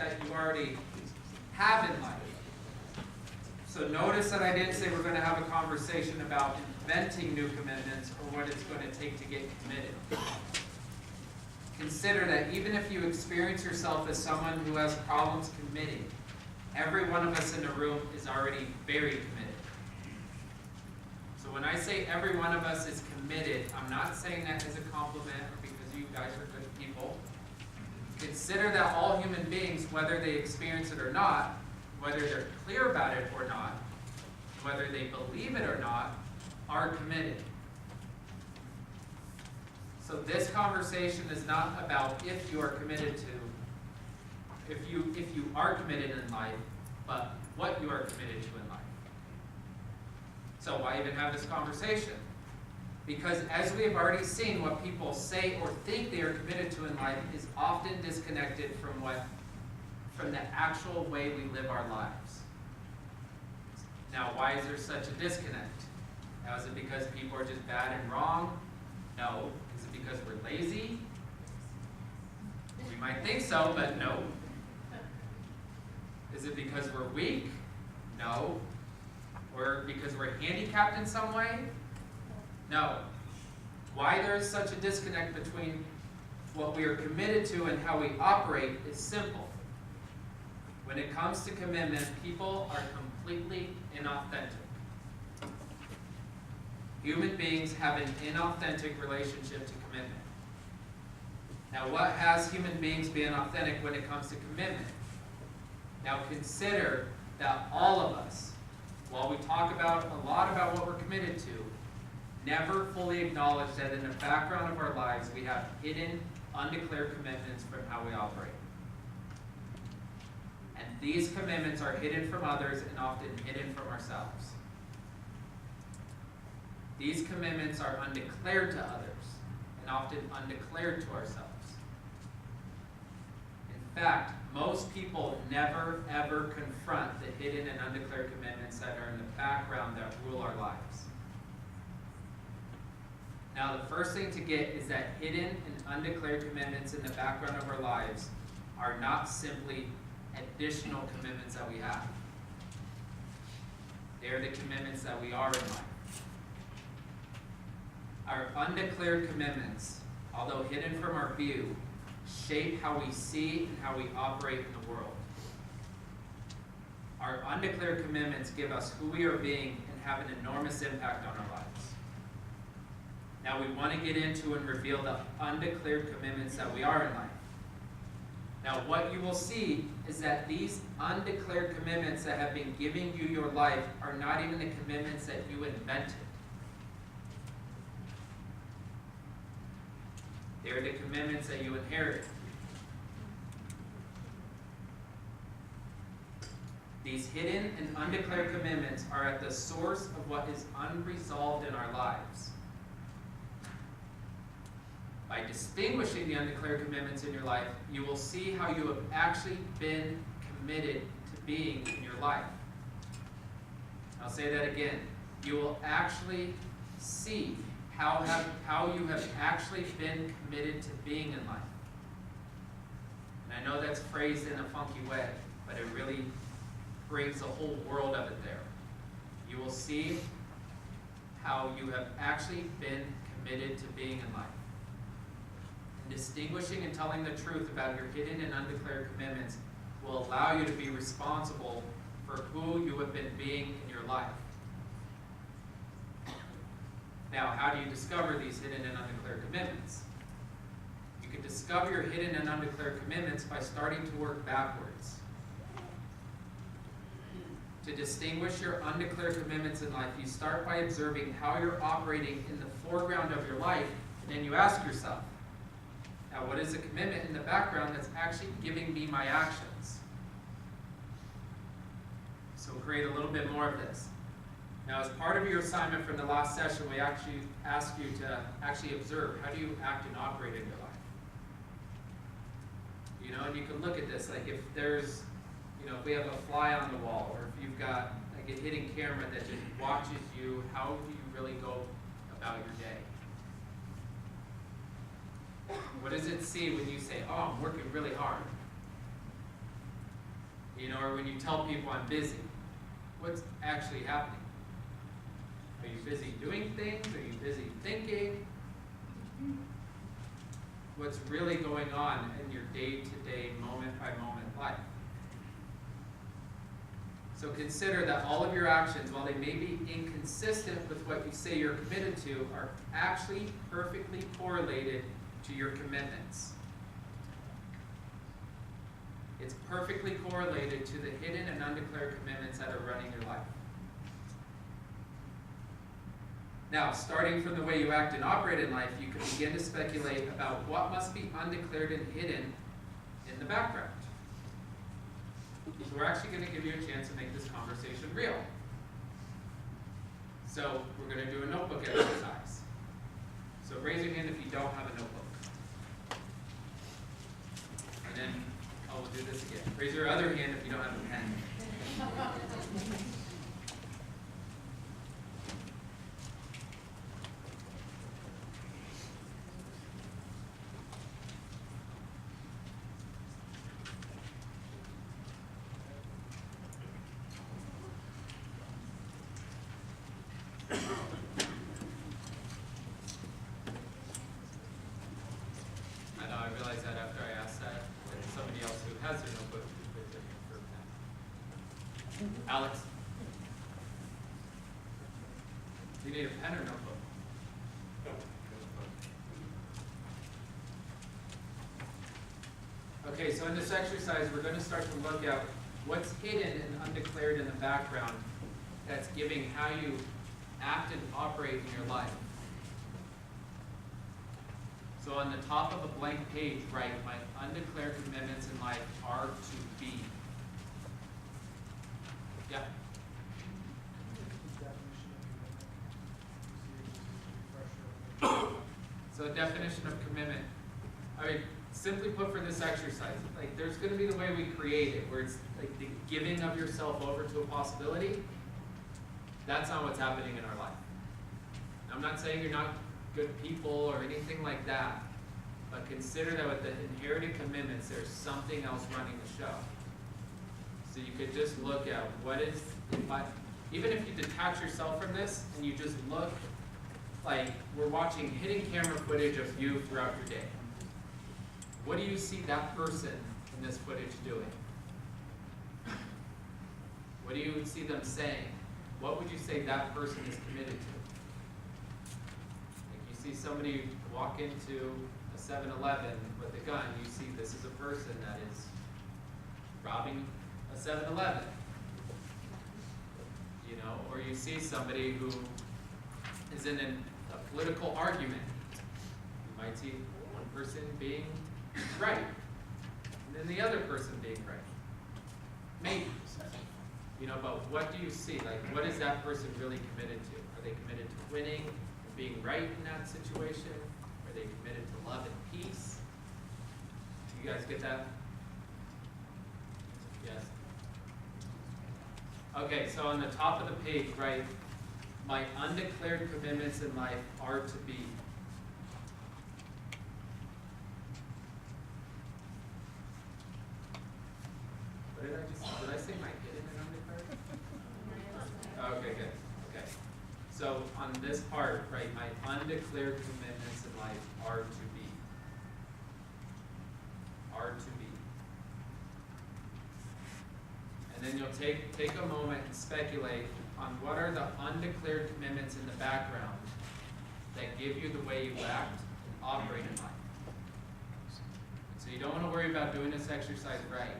that you already have in life. So notice that I didn't say we're going to have a conversation about inventing new commitments or what it's going to take to get committed. Consider that even if you experience yourself as someone who has problems committing, every one of us in the room is already very committed. So when I say every one of us is committed, I'm not saying that as a compliment or because you guys are good people. Consider that all human beings, whether they experience it or not, whether they're clear about it or not, whether they believe it or not, are committed. So this conversation is not about if you are committed to, if you are committed in life, but what you are committed to in life. So why even have this conversation? Because as we have already seen, what people say or think they are committed to in life is often disconnected from the actual way we live our lives. Now, why is there such a disconnect? Now, is it because people are just bad and wrong? No. Is it because we're lazy? We might think so, but no. Is it because we're weak? No. Or because we're handicapped in some way? No. Why there is such a disconnect between what we are committed to and how we operate is simple. When it comes to commitment, people are completely inauthentic. Human beings have an inauthentic relationship to commitment. Now, what has human beings being authentic when it comes to commitment? Now, consider that all of us, while we talk about a lot about what we're committed to, never fully acknowledge that in the background of our lives we have hidden, undeclared commitments from how we operate. And these commitments are hidden from others and often hidden from ourselves. These commitments are undeclared to others and often undeclared to ourselves. In fact, most people never ever confront the hidden and undeclared commitments that are in the background that rule our lives. Now, the first thing to get is that hidden and undeclared commitments in the background of our lives are not simply additional commitments that we have. They are the commitments that we are in life. Our undeclared commitments, although hidden from our view, shape how we see and how we operate in the world. Our undeclared commitments give us who we are being and have an enormous impact on our lives. Now we want to get into and reveal the undeclared commitments that we are in life. Now what you will see is that these undeclared commitments that have been giving you your life are not even the commitments that you invented. They're the commitments that you inherited. These hidden and undeclared commitments are at the source of what is unresolved in our lives. By distinguishing the undeclared commitments in your life, you will see how you have actually been committed to being in your life. I'll say that again. You will actually see how you have actually been committed to being in life. And I know that's phrased in a funky way, but it really brings a whole world of it there. You will see how you have actually been committed to being in life. And distinguishing and telling the truth about your hidden and undeclared commitments will allow you to be responsible for who you have been being in your life. Now, how do you discover these hidden and undeclared commitments? You can discover your hidden and undeclared commitments by starting to work backwards. To distinguish your undeclared commitments in life, you start by observing how you're operating in the foreground of your life, and then you ask yourself, now what is a commitment in the background that's actually giving me my actions? So create a little bit more of this. Now, as part of your assignment from the last session, we actually asked you to actually observe how do you act and operate in your life. You know, and you can look at this, like if there's, you know, if we have a fly on the wall, or if you've got like a hidden camera that just watches you, how do you really go about your day? What does it see when you say, oh, I'm working really hard? Or when you tell people I'm busy, what's actually happening? Are you busy doing things? Are you busy thinking? What's really going on in your day-to-day, moment-by-moment life? So consider that all of your actions, while they may be inconsistent with what you say you're committed to, are actually perfectly correlated to your commitments. It's perfectly correlated to the hidden and undeclared commitments that are running your life. Now, starting from the way you act and operate in life, you can begin to speculate about what must be undeclared and hidden in the background. So we're actually going to give you a chance to make this conversation real. So we're going to do a notebook exercise. So raise your hand if you don't have a notebook. And then, we'll do this again. Raise your other hand if you don't have a pen. I know, I realized that after I asked that, and somebody else who has their notebook could put their hand for a pen. Alex? Do you need a pen or notebook? Okay, so in this exercise, we're going to start to look at what's hidden and undeclared in the background that's giving how you act and operate in your life. So on the top of a blank page, write, my undeclared commitments in life are to be. Yeah? So definition of commitment. I mean, simply put for this exercise, like there's going to be the way we create it, where it's like the giving of yourself over to a possibility. That's not what's happening in our life. I'm not saying you're not good people or anything like that, but consider that with the inherited commitments, there's something else running the show. So you could just look at what is, even if you detach yourself from this and you just look, like we're watching hidden camera footage of you throughout your day. What do you see that person in this footage doing? What do you see them saying? What would you say that person is committed to? If you see somebody walk into a 7-Eleven with a gun, you see this is a person that is robbing a 7-Eleven. You know, or you see somebody who is in a political argument. You might see one person being right, and then the other person being right. Maybe. You know, but what do you see? Like, what is that person really committed to? Are they committed to winning and being right in that situation? Are they committed to love and peace? Do you guys get that? Yes. Okay, so on the top of the page, write, my undeclared commitments in life are to be. What did I just say? Did I say my hidden and undeclared? Okay, good. Okay. So on this part, right, my undeclared commitments in life are to be. Are to be. And then you'll take a moment and speculate on what are the undeclared commitments in the background that give you the way you act and operate in life. So you don't want to worry about doing this exercise right.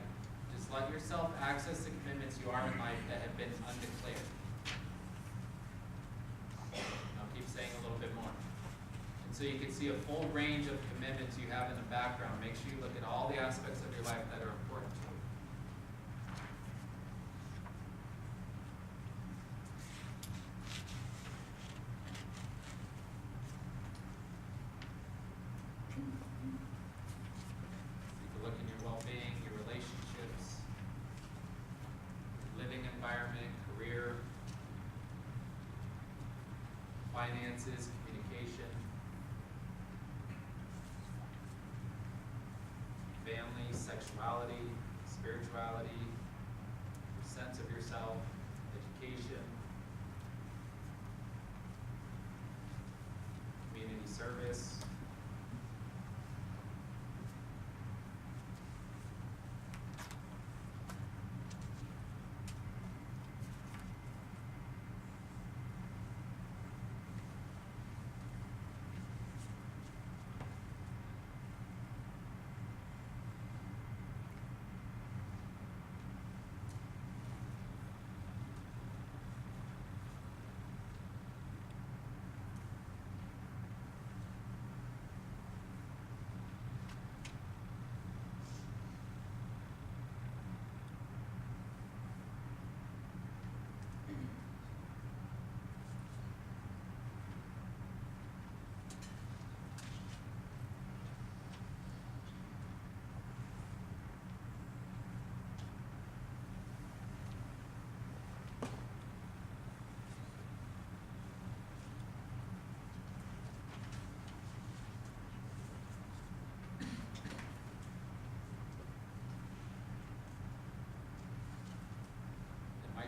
Just let yourself access the commitments you are in life that have been undeclared. I'll keep saying a little bit more. And so you can see a full range of commitments you have in the background. Make sure you look at all the aspects of your life that are important to you. You can look in your well-being, your relationships, living environment, career, finances, communication, family, sexuality, spirituality,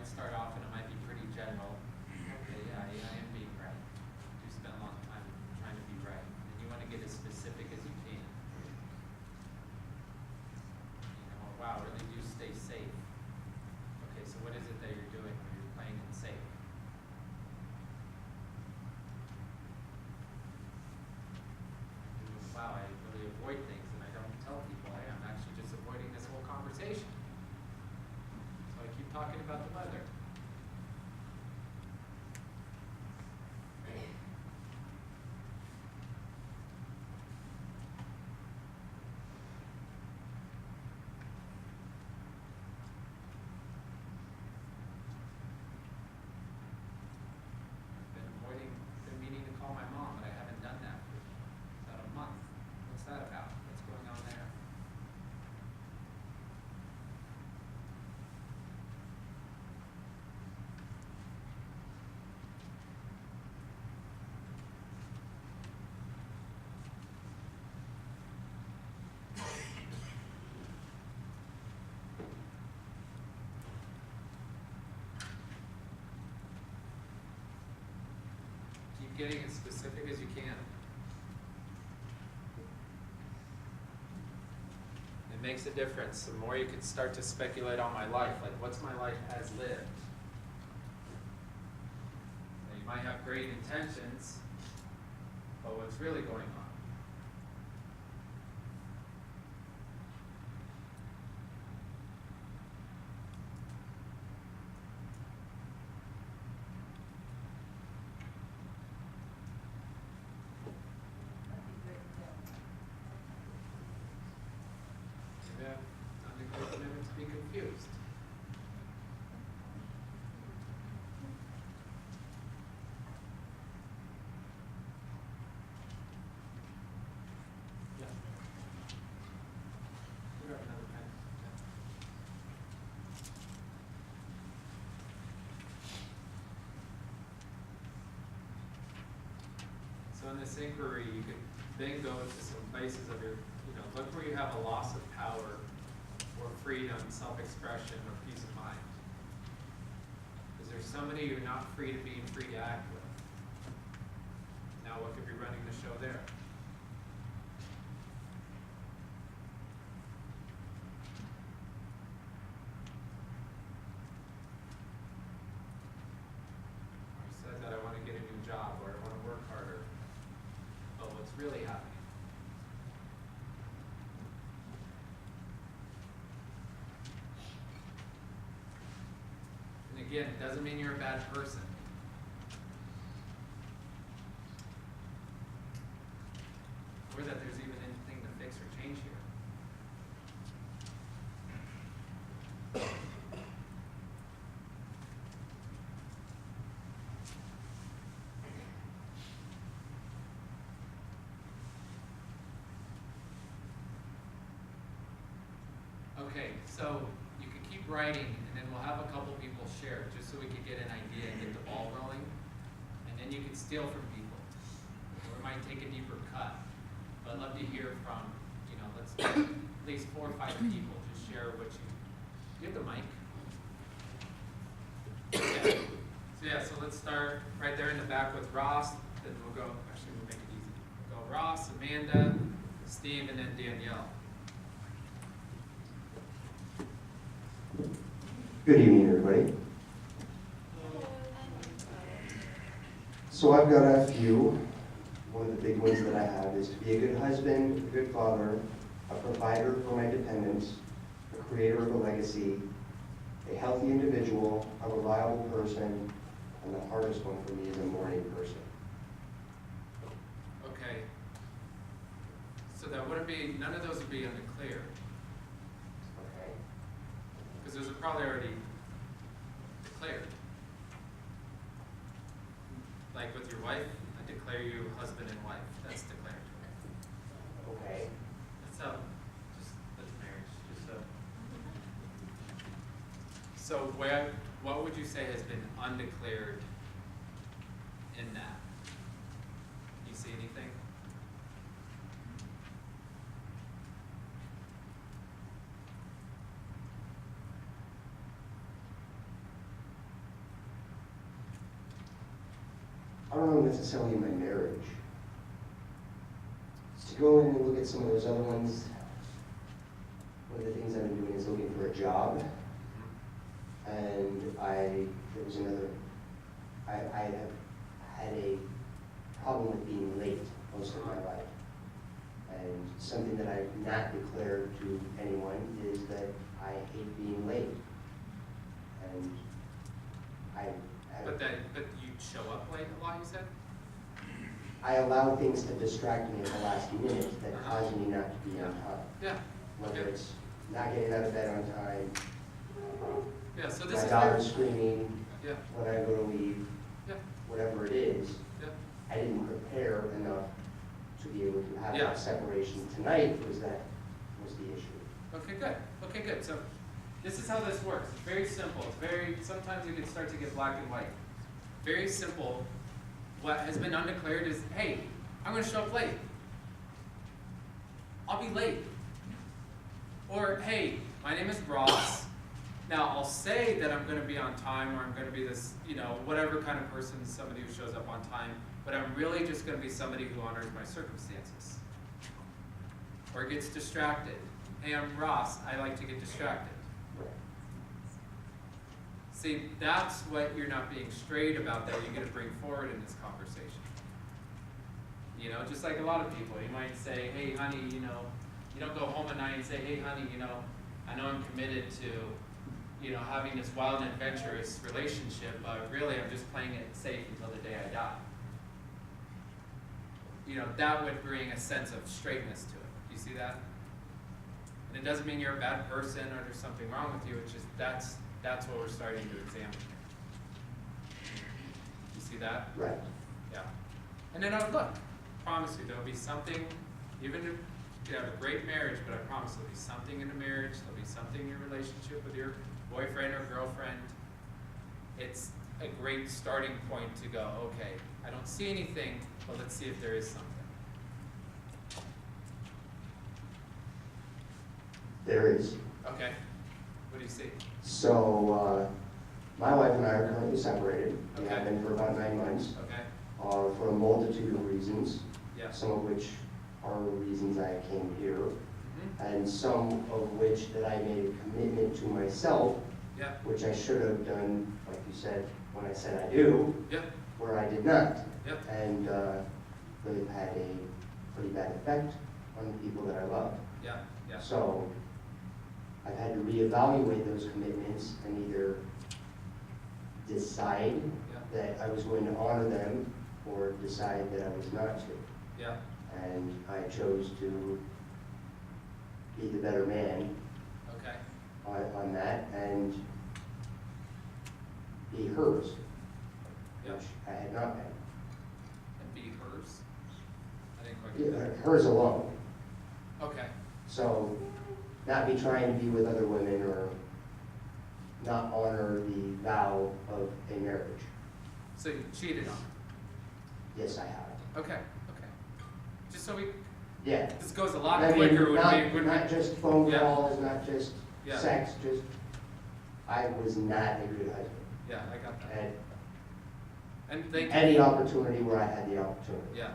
start off and it might be pretty general. Okay, yeah, I am being right. You spend a long time trying to be right. And you want to get as specific as you can. You know, wow, really do stay safe. Okay, so what is it that you're doing when you're playing it safe? Wow, I really avoid things and I don't tell people, hey, I'm actually just avoiding this whole conversation. So I keep talking about the weather. Been meaning to call my mom, but I haven't done that for about a month. What's that about? What's going on there? Keep getting as specific as you can. It makes a difference. The more you can start to speculate on my life, like what's my life as lived? Now, you might have great intentions, but what's really going on? Undeclared commitments be confused. Yeah. We got another pen. Yeah. So in this inquiry, you could then go to some places of your, look where you have a loss of power or freedom, self-expression, or peace of mind. Is there somebody you're not free to be and free to act with? Now what could be running the show there? I said that I want to get a new job, or I want to work harder. But what's really happening? Again, it doesn't mean you're a bad person. Or that there's even anything to fix or change here. Okay, so you can keep writing, and then we'll have a couple people share, just so we can get an idea and get the ball rolling. And then you can steal from people. Or we might take a deeper cut. But I'd love to hear from, let's at least 4 or 5 people. Just share what you have the mic. Yeah. So let's start right there in the back with Ross. Then we'll go, actually we'll make it easy. We'll go Ross, Amanda, Steve, and then Danielle. Good evening, everybody. So I've got a few. One of the big ones that I have is to be a good husband, a good father, a provider for my dependents, a creator of a legacy, a healthy individual, a reliable person, and the hardest one for me is a morning person. Okay. So that wouldn't be, none of those would be undeclared. Okay. Because those are probably already declared. Like with your wife, I declare you husband and wife. That's declared. Okay. That's that's marriage. So what would you say has been undeclared in that? Do you see anything? don't know necessarily in my marriage. To go in and look at some of those other ones, one of the things I've been doing is looking for a job. And there was another, I have had a problem with being late most of my life. And something that I've not declared to anyone is that I hate being late. And But you show up late a lot, you said? I allow things to distract me at the last minute that cause me not to be on time. Yeah. Whether it's not getting out of bed on time, Yeah, so this my is daughter screaming Yeah, when I go to leave, yeah, whatever it is, yeah. I didn't prepare enough to be able to have Yeah. that separation tonight was the issue. Okay, good. Okay, good. So this is how this works. It's very simple. Sometimes you can start to get black and white. Very simple. What has been undeclared is, hey, I'm going to show up late. I'll be late. Or, hey, my name is Ross. Now, I'll say that I'm going to be on time, or I'm going to be this, whatever kind of person, somebody who shows up on time, but I'm really just going to be somebody who honors my circumstances. Or gets distracted. Hey, I'm Ross. I like to get distracted. Right. See, that's what you're not being straight about that you're going to bring forward in this conversation. Just like a lot of people, you might say, hey, honey, you don't go home at night and say, hey, honey, I know I'm committed to, having this wild and adventurous relationship, but really I'm just playing it safe until the day I die. That would bring a sense of straightness to it. Do you see that? And it doesn't mean you're a bad person or there's something wrong with you. It's just that's what we're starting to examine. You see that? Right. Yeah. And then look, I promise you, there'll be something, even if you have a great marriage, but I promise there'll be something in the marriage, there'll be something in your relationship with your boyfriend or girlfriend. It's a great starting point to go, okay, I don't see anything, but let's see if there is something. There is. Okay. What do you see? So, my wife and I are currently separated. We Okay. have been for about 9 months, Okay. for a multitude of reasons, Yeah. some of which are reasons I came here, Mm-hmm. and some of which that I made a commitment to myself, Yeah. which I should have done, like you said, when I said I do, Yeah. where I did not. Yep. And they've had a pretty bad effect on the people that I love. Yeah. Yeah. So I've had to reevaluate those commitments and either decide Yeah. that I was going to honor them or decide that I was not to. Yeah. And I chose to be the better man Okay. on that and be hers, Yeah. which I had not been. And be hers. I didn't quite get that. Hers alone. Okay. So not be trying to be with other women or not honor the vow of a marriage. So you cheated on her. Yes, I have. Okay. Okay. Just so Yeah. this goes a lot I mean, quicker. not just phone Yeah. calls, not just Yeah. sex, just, I was not a good husband. Yeah, I got that. At And thank you. any opportunity where I had the opportunity. Yeah,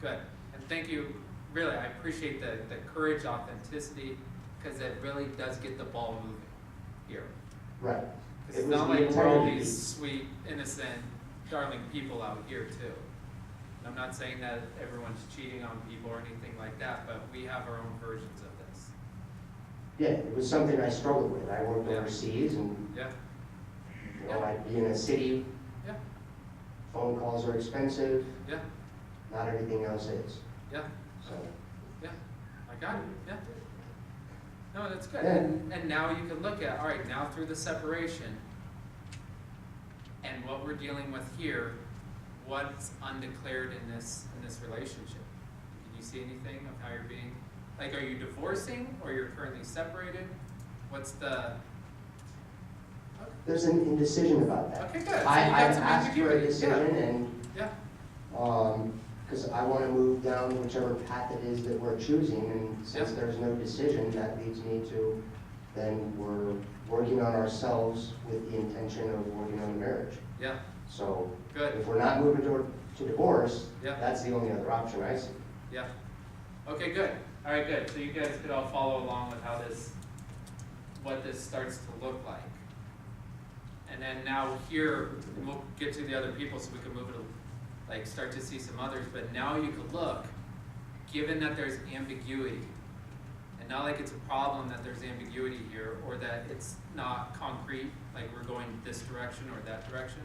good. And thank you. Really, I appreciate the courage, authenticity, because it really does get the ball moving here. Right. It's It was not the like we're all integrity. these sweet, innocent, darling people out here too. And I'm not saying that everyone's cheating on people or anything like that, but we have our own versions of this. Yeah, it was something I struggled with. I worked Yeah. overseas and, Yeah, I'd be in a city, yeah, phone calls are expensive, yeah, not everything else is. yeah, So, yeah. I got it, yeah. No, that's good. Yeah. And now you can look at, all right, now through the separation and what we're dealing with here, what's undeclared in this relationship? Can you see anything of how you're being, like, are you divorcing or you're currently separated? What's the, there's an indecision about that. okay, good. So you I got some asked for a ambiguity. decision and, Yeah, because I want to move down whichever path it is that we're choosing, and since Yeah. there's no decision, that leads me to, then we're working on ourselves with the intention of working on the marriage. yeah, So Good. if we're not moving to divorce, Yeah. that's the only other option I see. Yeah. Okay, good. All right, good. So you guys could all follow along with how what this starts to look like. And then now here, we'll get to the other people so we can move it, like start to see some others. But now you could look, given that there's ambiguity, and not like it's a problem that there's ambiguity here, or that it's not concrete, like we're going this direction or that direction.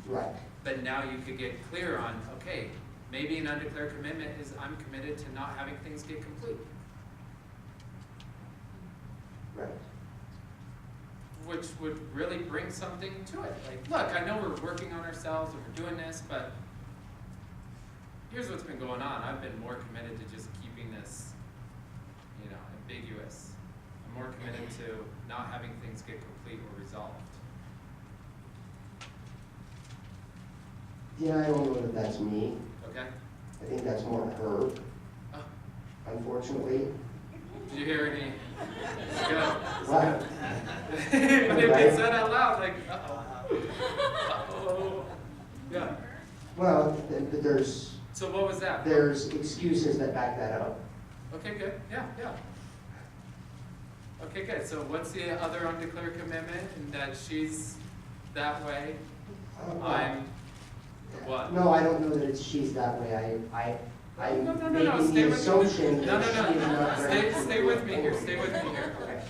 Right. But now you could get clear on, okay, maybe an undeclared commitment is I'm committed to not having things get complete. Right. Which would really bring something to it. Like, look, I know we're working on ourselves and we're doing this, but here's what's been going on. I've been more committed to just keeping this, ambiguous. I'm more committed to not having things get complete or resolved. Yeah, I don't know that that's me. Okay? I think that's more her, Oh, unfortunately. did you hear any? Good. Right. But if it said out loud, like, uh-oh. Uh-oh. Yeah. Well, but So what was that? there's excuses that back that up. Okay, good. Yeah, yeah. Okay, good. So what's the other undeclared commitment? And that she's that way? I'm what? No, I don't know that it's she's that way. I'm No, making stay the with me. assumption No, that she is not very. Stay with me here. Stay with me here. Okay.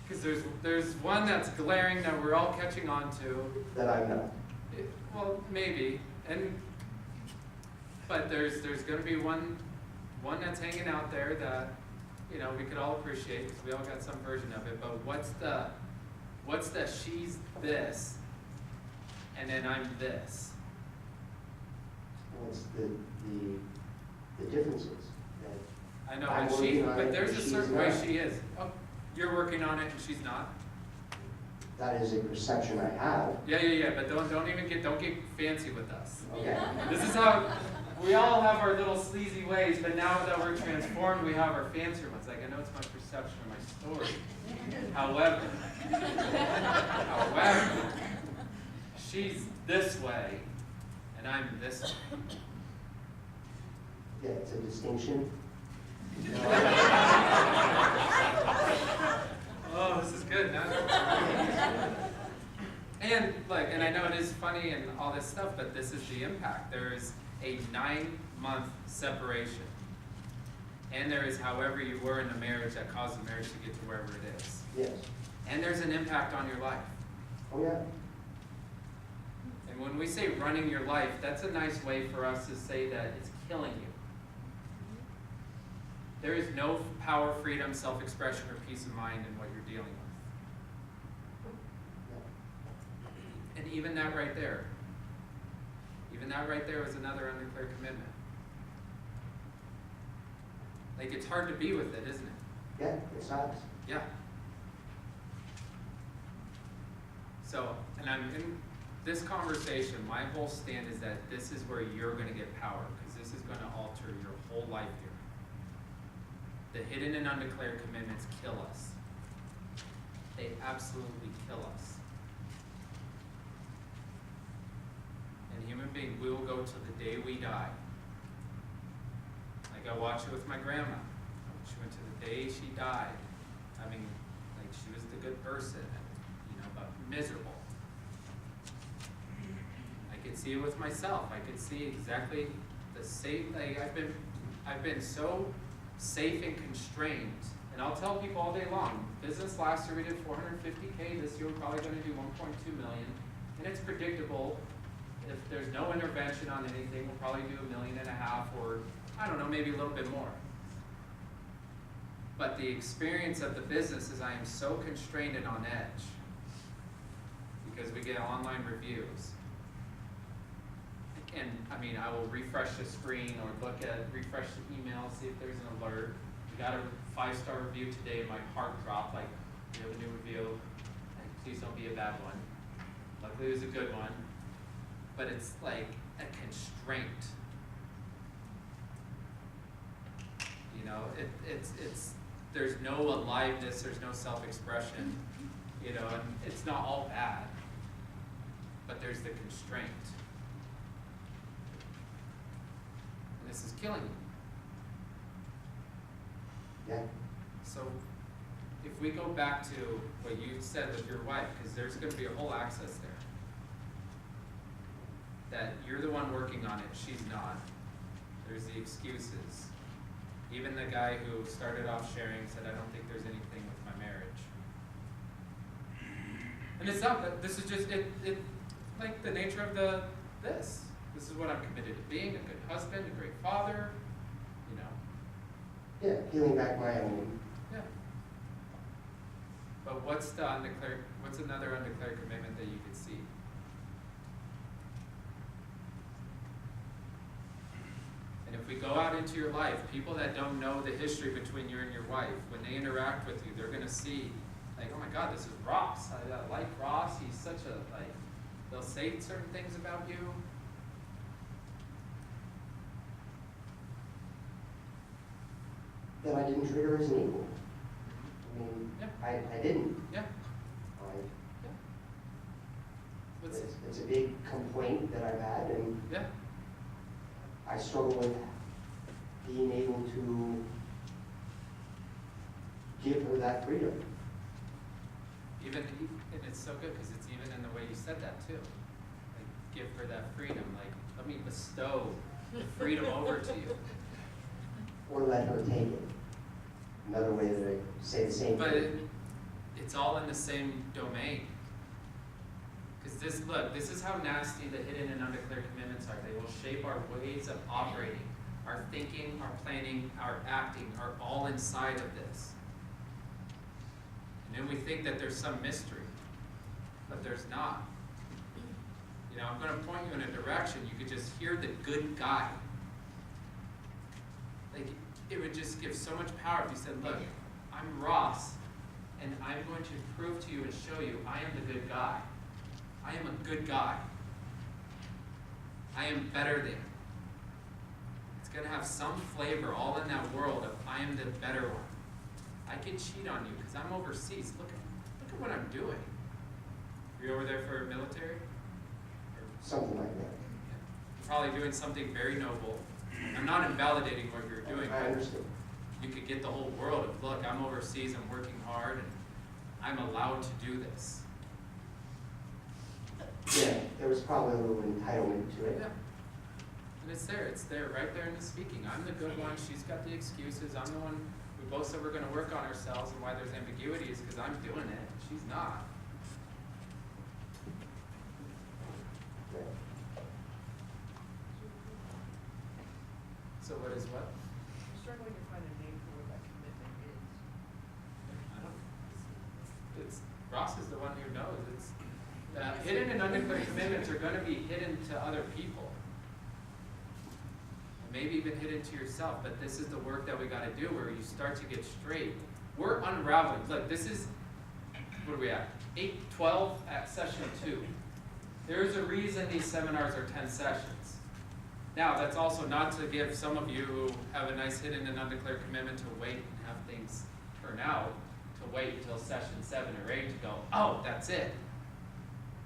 Because there's one that's glaring that we're all catching on to. That I'm not. Well, maybe. But there's going to be one that's hanging out there that we could all appreciate because we all got some version of it. But what's the she's this and then I'm this? Well, it's the differences. That I know, I'm but working on it, there's a and certain she's way not. she is. Oh, you're working on it and she's not. That is a perception I have. Yeah. But don't get fancy with us. Okay. This is how we all have our little sleazy ways, but now that we're transformed, we have our fancier ones. Like I know it's my perception of my story. However, she's this way, and I'm this way. Yeah, it's a distinction. Oh, this is good. And I know it is funny and all this stuff, but this is the impact. There is a 9-month separation. And there is however you were in the marriage that caused the marriage to get to wherever it is. Yes. And there's an impact on your life. Oh, yeah. And when we say running your life, that's a nice way for us to say that it's killing you. There is no power, freedom, self-expression, or peace of mind in what you're dealing with. And even that right there was another undeclared commitment. Like, it's hard to be with it, isn't it? Yeah, it sucks. Yeah. So, and I'm in this conversation, my whole stand is that this is where you're going to get power, because this is going to alter your whole life here. The hidden and undeclared commitments kill us. They absolutely kill us. And human beings, we will go to the day we die. Like I watched it with my grandma. She went to the day she died. I mean, like she was the good person, but miserable. I could see it with myself. I could see exactly the same. Like I've been so safe and constrained. And I'll tell people all day long, business last year we did $450K, this year we're probably going to do 1.2 million. And it's predictable. If there's no intervention on anything, we'll probably do $1.5 million, or I don't know, maybe a little bit more. But the experience of the business is I am so constrained and on edge because we get online reviews. And I mean, I will refresh the screen or refresh the email, see if there's an alert. We got a 5-star review today and my heart dropped, like, we have a new review, like, please don't be a bad one. Luckily it was a good one, but it's like a constraint. It's there's no aliveness, there's no self-expression, and it's not all bad. but there's the constraint. And this is killing you. Yeah. So if we go back to what you said with your wife, because there's going to be a whole access there, that you're the one working on it, she's not. There's the excuses. Even the guy who started off sharing said, I don't think there's anything with my marriage. And it's not, but this is just, it like the nature of this. This is what I'm committed to being, a good husband, a great father, you know. Yeah, peeling back my own. Yeah. But what's another undeclared commitment that you could see? And if we go out into your life, people that don't know the history between you and your wife, when they interact with you, they're going to see, like, oh my God, this is Ross. I like Ross. He's such a, like, they'll say certain things about you. That I didn't treat her as an equal. I mean, Yeah. I didn't. Yeah. I, What's, it's a big complaint that I've had, and yeah. I struggle with being able to give her that freedom. And it's so good because it's even in the way you said that too. Like, give her that freedom. Like, let me bestow the freedom over to you. Or let her take it. Another way that I say the same But thing. it's all in the same domain. Because this is how nasty the hidden and undeclared commitments are. They will shape our ways of operating. Our thinking, our planning, our acting are all inside of this. And then we think that there's some mystery, but there's not. You know, I'm going to point you in a direction. You could just hear the good guy. Like, it would just give so much power if you said, look, I'm Ross, and I'm going to prove to you and show you I am the good guy. I am a good guy. I am better than. It's going to have some flavor all in that world of I am the better one. I can cheat on you because I'm overseas. Look at what I'm doing. Are you over there for military? Something like that. You're probably doing something very noble. I'm not invalidating what you're doing, I but understand. you could get the whole world of, look, I'm overseas, I'm working hard, and I'm allowed to do this. Yeah, there was probably a little entitlement to it. Yeah. And it's there, right there in the speaking. I'm the good one, she's got the excuses, I'm the one, we both said we're going to work on ourselves, and why there's ambiguity is because I'm doing it, she's not. Yeah. So what is what? I'm struggling to find a name for what that commitment is. I don't, it's, Ross is the one who knows. It's, hidden and undeclared commitments are going to be hidden to other people. Maybe even hidden to yourself, but this is the work that we got to do where you start to get straight. We're unraveling. Look, this is, what are we at? 8-12 at session 2. There's a reason these seminars are 10 sessions. Now, that's also not to give some of you who have a nice hidden and undeclared commitment to wait and have things turn out, to wait until session 7 or 8 to go, oh, that's it.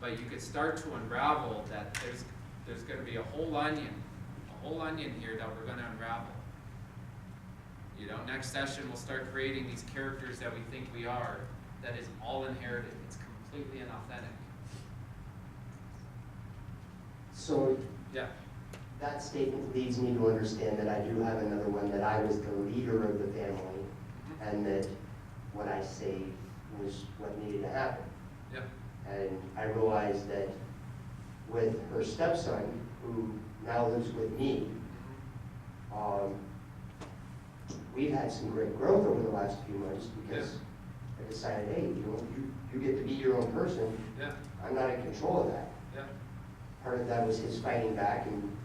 But you could start to unravel that there's going to be a whole onion here that we're going to unravel. You know, next session we'll start creating these characters that we think we are, that is all inherited. It's completely inauthentic. So Yeah. that statement leads me to understand that I do have another one, that I was the leader of the family, and that what I say was what needed to happen. Yep. And I realized that with her stepson, who now lives with me, we've had some great growth over the last few months because I decided, hey, you get to be your own person. Yeah. I'm not in control of that. Yeah. Part of that was his fighting back and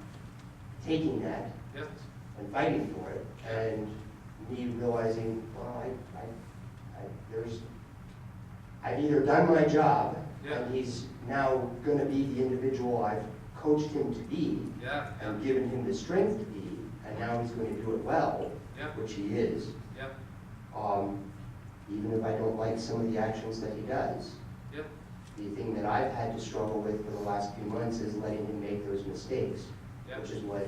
taking that Yeah. and fighting for it, and me realizing, well, I've either done my job, Yeah. and he's now going to be the individual I've coached him to be, Yeah. and given him the strength to be, and now he's going to do it well, Yeah. which he is. Yep. Even if I don't like some of the actions that he does. Yep. The thing that I've had to struggle with for the last few months is letting him make those mistakes, Yep. which is what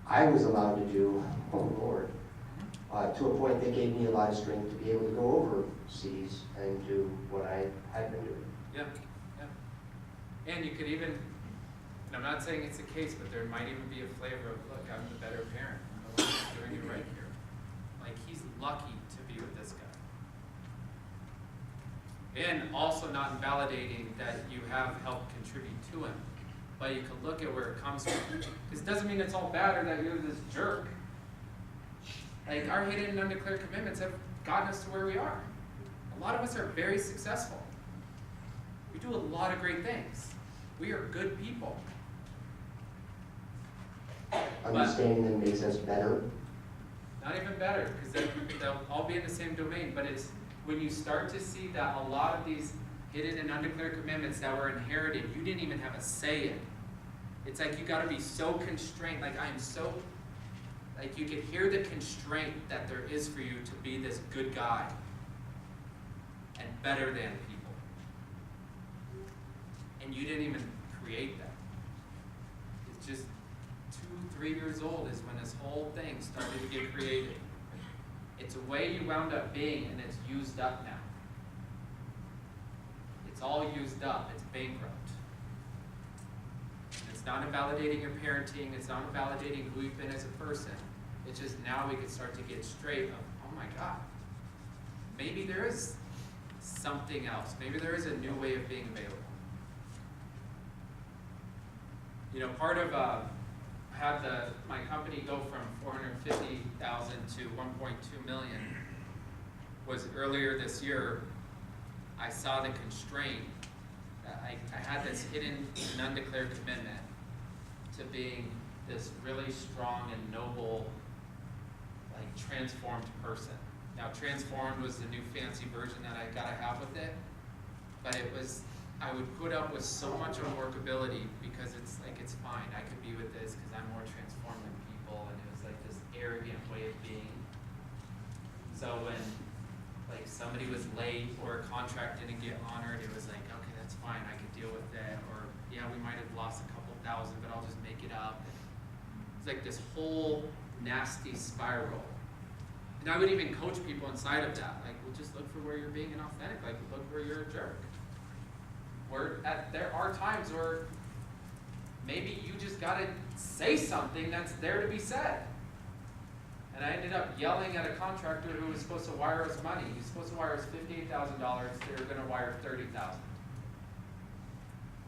I was allowed to do, oh Lord, to a point that gave me a lot of strength to be able to go overseas and do what I had been doing. Yeah, yeah. And you could even, and I'm not saying it's the case, but there might even be a flavor of, look, I'm the better parent. I'm the one who's doing it right here. Like, he's lucky to be with this guy. And also not invalidating that you have helped contribute to him. But you can look at where it comes from. Because it doesn't mean it's all bad or that you're this jerk. Like, our hidden and undeclared commitments have gotten us to where we are. A lot of us are very successful. We do a lot of great things. We are good people. Understanding them makes us better. Not even better, because they'll all be in the same domain, but it's when you start to see that a lot of these hidden and undeclared commitments that were inherited, you didn't even have a say in. It's like you got to be so constrained, like I am so, like you can hear the constraint that there is for you to be this good guy and better than people. And you didn't even create that. It's just 2-3 years old is when this whole thing started to get created. It's a way you wound up being, and it's used up now. It's all used up. It's bankrupt. And it's not invalidating your parenting. It's not invalidating who you've been as a person. It's just now we can start to get straight of, oh my God, maybe there is something else. Maybe there is a new way of being available. You know, part of had my company go from 450,000 to 1.2 million was earlier this year. I saw the constraint. I had this hidden and undeclared commitment to being this really strong and noble, like transformed person. Now, transformed was the new fancy version that I gotta have with it, but it was, I would put up with so much unworkability because it's like, it's fine, I could be with this because I'm more transformed than people, and it was like this arrogant way of being. So when like somebody was late or a contract didn't get honored, it was like, okay, that's fine, I could deal with that, or yeah, we might have lost a couple thousand, but I'll just make it up. It's like this whole nasty spiral. And I would even coach people inside of that, like, well, just look for where you're being inauthentic, like look where you're a jerk. There are times where maybe you just gotta say something that's there to be said. And I ended up yelling at a contractor who was supposed to wire us money. He was supposed to wire us $58,000. They were gonna wire $30,000.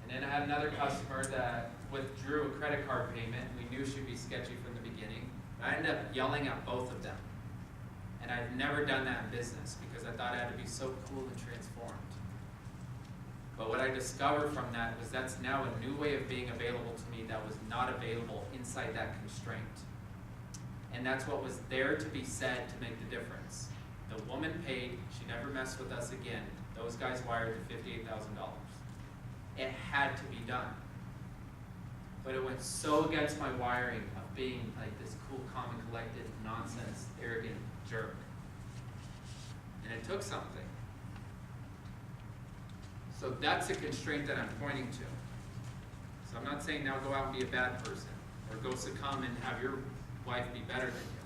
And then I had another customer that withdrew a credit card payment. We knew she'd be sketchy from the beginning. I ended up yelling at both of them. And I've never done that in business because I thought I had to be so cool and transformed. But what I discovered from that was that's now a new way of being available to me that was not available inside that constraint. And that's what was there to be said to make the difference. The woman paid, she never messed with us again. Those guys wired the $58,000. It had to be done. But it went so against my wiring of being like this cool, calm, and collected, nonsense, arrogant jerk. And it took something. So that's a constraint that I'm pointing to. So I'm not saying now go out and be a bad person or go succumb and have your wife be better than you.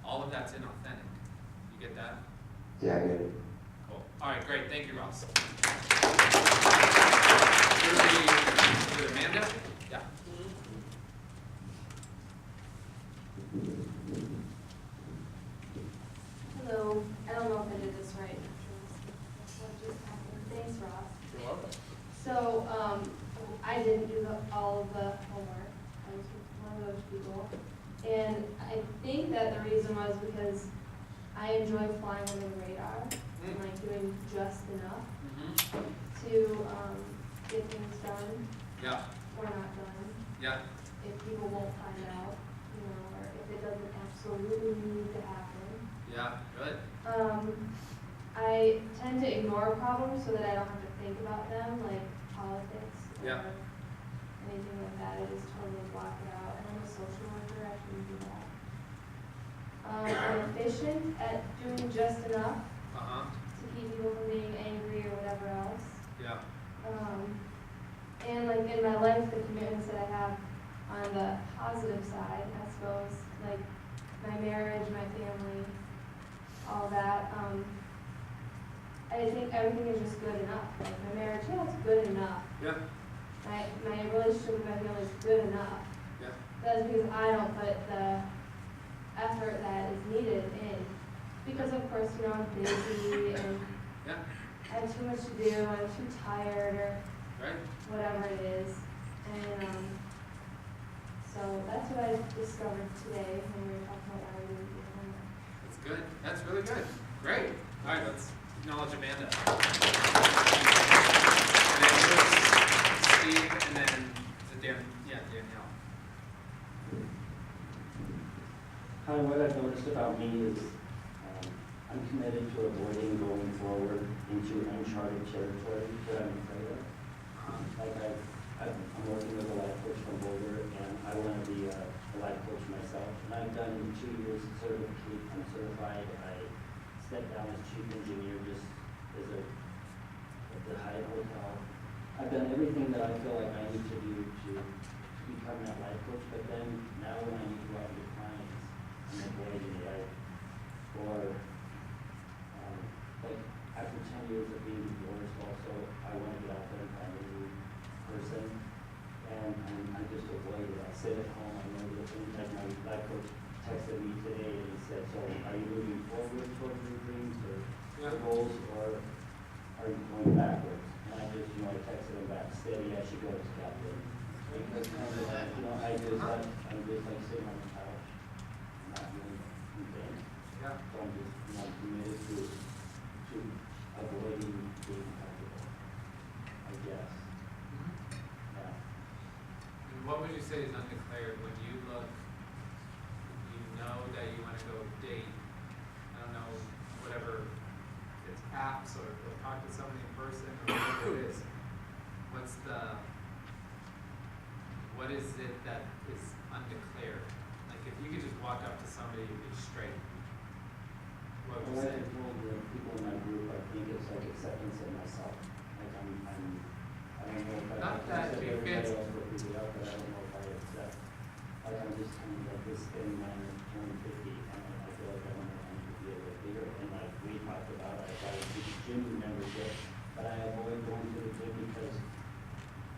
All of that's inauthentic. You get that? Yeah, I get it. Cool. All right, great. Thank you, Ross. With Amanda? Yeah. Hello. I don't know if I did this right. What just happened? Thanks, Ross. You're welcome. So, I didn't do all of the homework. I was one of those people. And I think that the reason was because I enjoy flying under the radar and like doing just enough to get things done Yeah. or not done. Yeah. If people won't find out, you know, or if it doesn't absolutely need to happen. Yeah. Good. I tend to ignore problems so that I don't have to think about them, like politics or Yeah. anything like that. I just totally block it out. And I'm a social worker, I shouldn't do that. I'm efficient at doing just enough Uh-huh. to keep people from being angry or whatever else. in my life, the commitments that I have on the positive side, I suppose, like my marriage, my family, all that, I think everything is just good enough. Like my marriage, yeah, it's good enough. Yeah, My relationship with my family is good enough. yeah, That's because I don't put the effort that is needed in. Because of course, you know, I'm busy and yeah, I have too much to do, I'm too tired or right? whatever it is. And so that's what I discovered today when we were talking about why we didn't do homework. That's good. That's really good. Great. All right, let's acknowledge Amanda. And then Steve, and then is it Danielle. Hi, what I've noticed about me is I'm committed to avoiding going forward into uncharted territory that I'm afraid of. Like I'm working with a life coach from Boulder, and I want to be a life coach myself. And I've done 2 years certificate. I'm certified. I stepped down as chief engineer just as at the Hyatt Hotel. I've done everything that I feel like I need to do to become that life coach. But then now when I need to go out and get clients, I'm avoiding it. Like after 10 years of being divorced, also I want to get out there and find a new person, and I just avoid it. I sit at home. I know that things like my life coach texted me today and he said, "So are you moving forward towards your dreams or goals, or are you going backwards?" And I just, I texted him back, "Steady as she goes, Captain." Because kind of like, I'm just like sitting on the couch, not doing anything. Yeah. So I'm just, committed to avoiding being comfortable, I guess. Yeah. And what would you say is undeclared when you look, you know that you want to go date, I don't know, whatever, it's apps or talk to somebody in person or whatever it is, what is it that is undeclared? Like if you could just walk up to somebody and be straight, what would you Well, say? I told the people in my group, I think it's like acceptance of myself. Like I don't know if I Not that accept big everybody fancy. else for who they are, but I don't know if I accept. Like I'm just kind of like this thin man that's turned 50, and I feel like I don't know, I need to be a little bigger. And like we talked about, I got a gym membership, but I avoid going to the gym because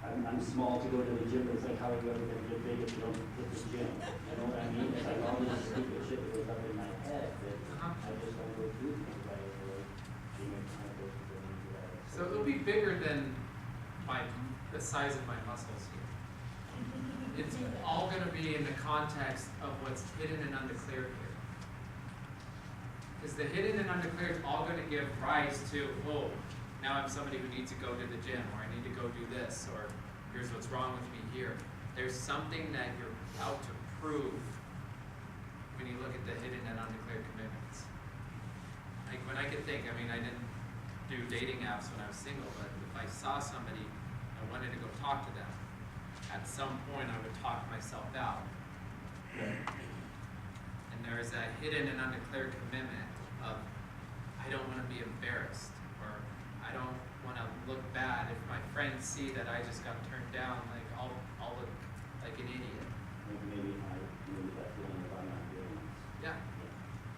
I'm small to go to the gym. It's like how are you ever going to get big if you don't hit the gym? You know what I mean? It's like all this stupid shit that goes up in my head that I just don't go through things right away. So it'll be bigger than the size of my muscles here. It's all going to be in the context of what's hidden and undeclared here. Because the hidden and undeclared is all going to give rise to, oh, now I'm somebody who needs to go to the gym, or I need to go do this, or here's what's wrong with me here. There's something that you're out to prove when you look at the hidden and undeclared commitments. Like when I could think, I didn't do dating apps when I was single, but if I saw somebody and I wanted to go talk to them, at some point I would talk myself out. And there is that hidden and undeclared commitment of, I don't want to be embarrassed, or I don't want to look bad if my friends see that I just got turned down, like I'll look like an idiot. Maybe that feeling of I'm not doing this. Yeah.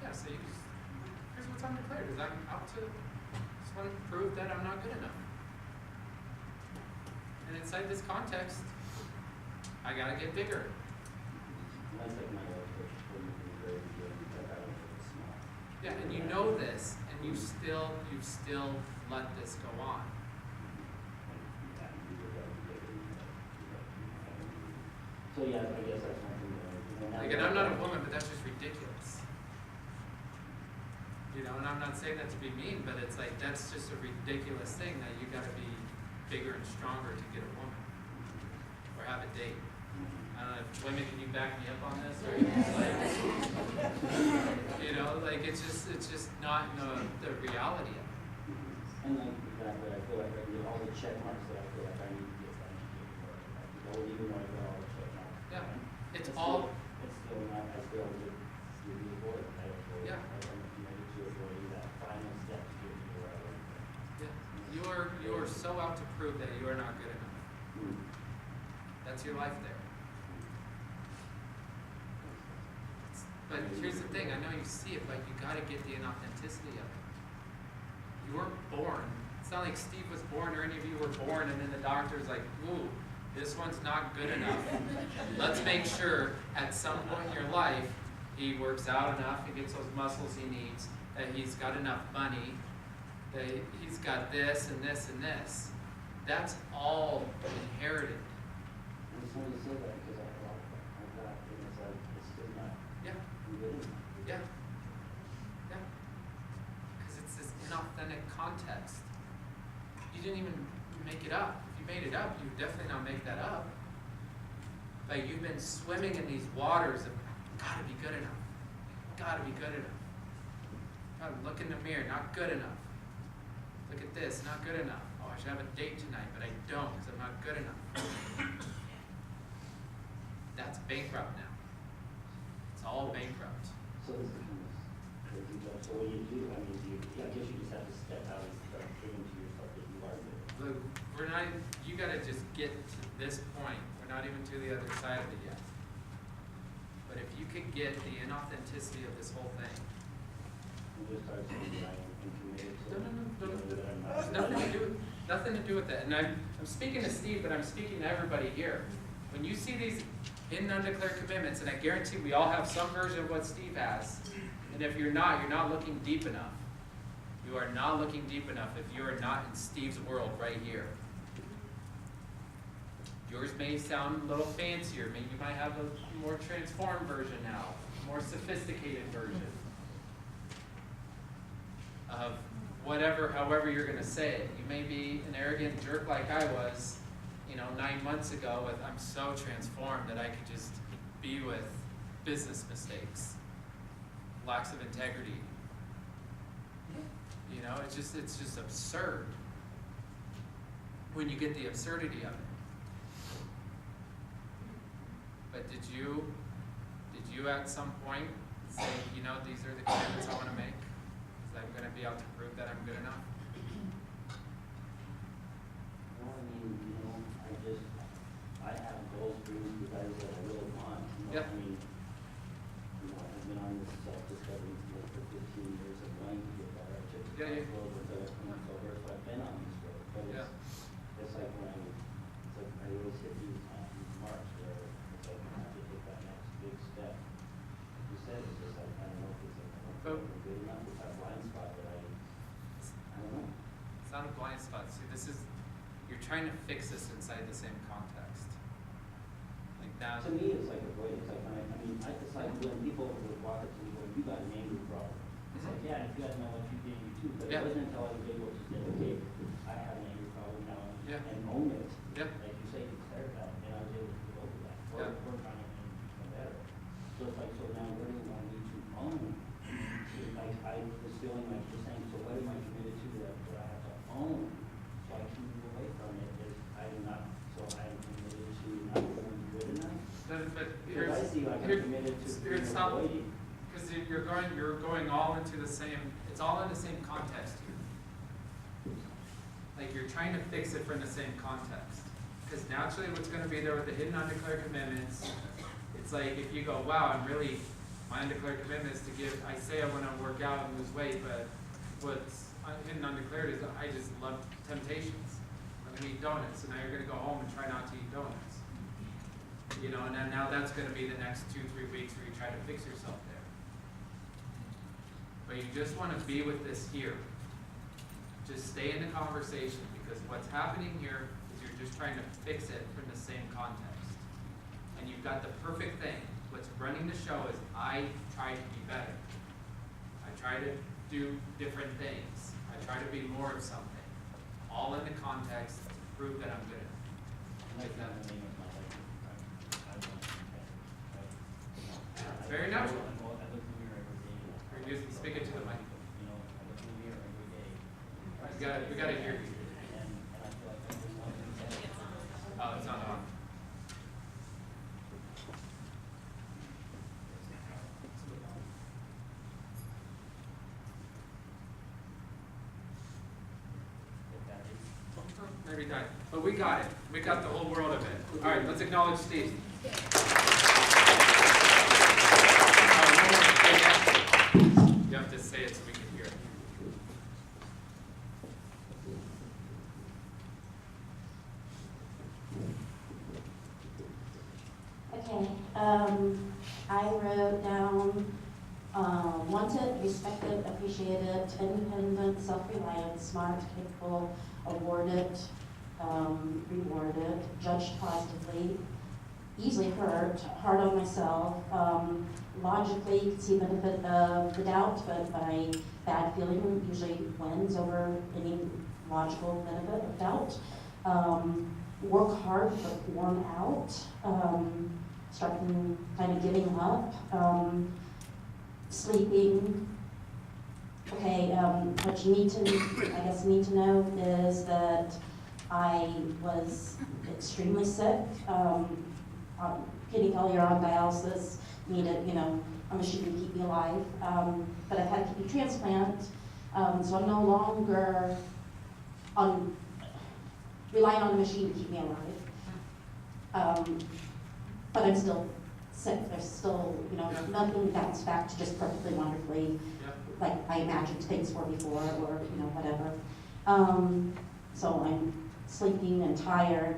Yeah, so here's what's undeclared, is I'm out to just want to prove that I'm not good enough. And inside this context, I gotta get bigger. That's like my life coach told me from the very beginning that I don't feel small. Yeah, and you know this, and you've still let this go on. So yeah, I guess that's something that Like, and I'm not a woman, but that's just ridiculous. And I'm not saying that to be mean, but it's like, that's just a ridiculous thing that you gotta be bigger and stronger to get a woman. Or have a date. I don't know, if women, can you back me up on this? Or you just like, it's just not the reality of it. And like exactly, I feel like I get all the check marks that I feel like I need to get done to get more. I don't even want to get all the check marks. Yeah, it's still, all, it's still not, I still would avoid it. Yeah. I'm committed to avoiding that final step to get to where I want to go. yeah, you are so out to prove that you are not good enough. That's your life there. But here's the thing, I know you see it, but you gotta get the inauthenticity of it. You weren't born. It's not like Steve was born or any of you were born and then the doctor's like, ooh, this one's not good enough. Let's make sure at some point in your life, he works out enough, he gets those muscles he needs, that he's got enough money, that he's got this and this and this. That's all inherited. And it's funny to say that because I thought, and it's like, it's still not Yeah, good enough. yeah, yeah. Because it's this inauthentic context. You didn't even make it up. If you made it up, you definitely not make that up. Like you've been swimming in these waters of gotta be good enough. Gotta be good enough. Gotta look in the mirror, not good enough. Look at this, not good enough. Oh, I should have a date tonight, but I don't because I'm not good enough. That's bankrupt now. It's all bankrupt. So this becomes crazy, but so what do you do? I mean, I guess you just have to step out and start thinking to yourself that you are good. Look, we're not, you gotta just get to this point. We're not even to the other side of it yet. But if you could get the inauthenticity of this whole thing, And just start saying that I am committed to No, no, no, no, that I'm It's not. nothing to do with that. And I'm speaking to Steve, but I'm speaking to everybody here. When you see these hidden undeclared commitments, and I guarantee we all have some version of what Steve has, and if you're not looking deep enough. You are not looking deep enough if you are not in Steve's world right here. Yours may sound a little fancier. Maybe you might have a more transformed version now, more sophisticated version of whatever, however you're going to say it. You may be an arrogant jerk like I was, 9 months ago with I'm so transformed that I could just be with business mistakes, lacks of integrity. It's just absurd when you get the absurdity of it. But did you at some point say, these are the commitments I want to make? Because I'm going to be out to prove that I'm good enough? No, I mean, I have goals, dreams, desires that I really want. Yep. I mean, I've been on this self-discovery for 15 years of wanting to get better. I took Yeah, yeah. the road with other things over, so I've been on this road. But Yeah. it's like when I always hit these marks where it's like I have to take that next big step. Like you said, it's just like, I don't know if it's like, I don't feel like I'm good enough, it's that blind spot that I don't know. It's not a blind spot. See, you're trying to fix this inside the same context. Like now. To me, it's like avoidance. Like it's like when people would walk up to me going, "You got an anger problem." It's like, yeah, if you guys know what you did, you too. But Yeah. it wasn't until I was able to say, "Okay, I have an anger problem now," Yeah. and own it. Yeah. Like you say, declare that, and I was able to get over that. Yeah. We're trying to become better. So it's like, so now what do I need to own? Like I was feeling like you're saying, so what am I committed to that I have to own? So I can move away from it. Is I'm not. So I'm committed to not being good enough. But Because I see like I'm committed to being avoiding. Because you're going all into the same. It's all in the same context here. Like you're trying to fix it from the same context. Because naturally, what's going to be there with the hidden undeclared commitments, it's like if you go, wow, my undeclared commitment is to give. I say I want to work out and lose weight, but what's hidden undeclared is I just love temptations. I'm going to eat donuts, and now you're going to go home and try not to eat donuts. And then now that's going to be the next 2-3 weeks where you try to fix yourself there. But you just want to be with this here. Just stay in the conversation because what's happening here is you're just trying to fix it from the same context. And you've got the perfect thing. What's running the show is I try to be better. I try to do different things. I try to be more of something. All in the context to prove that I'm good enough. Like that in the name of my life. Very natural. I look in the mirror every day. Or you just speak it to the mic. I look in the mirror every day. We gotta hear you. And I feel like I'm doing nothing better. Oh, it's not on. If that is. No, already died. But we got it. We got the whole world of it. All right, let's acknowledge Steve. You have to say it so we can hear it. Okay, I wrote down, wanted, respected, appreciated, independent, self-reliant, smart, capable, awarded, rewarded, judged positively, easily hurt, hard on myself, logically could see benefit of the doubt, but my bad feeling usually wins over any logical benefit of doubt. Work hard but worn out, starting kind of giving up, sleeping. Okay, what you need to, I guess, need to know is that I was extremely sick. Kidney failure on dialysis, needed, a machine to keep me alive. But I've had a kidney transplant, so I'm no longer relying on the machine to keep me alive. But I'm still sick. There's still, nothing bounced back to just perfectly wonderfully, like I imagined things were before, or whatever. So I'm sleeping and tired,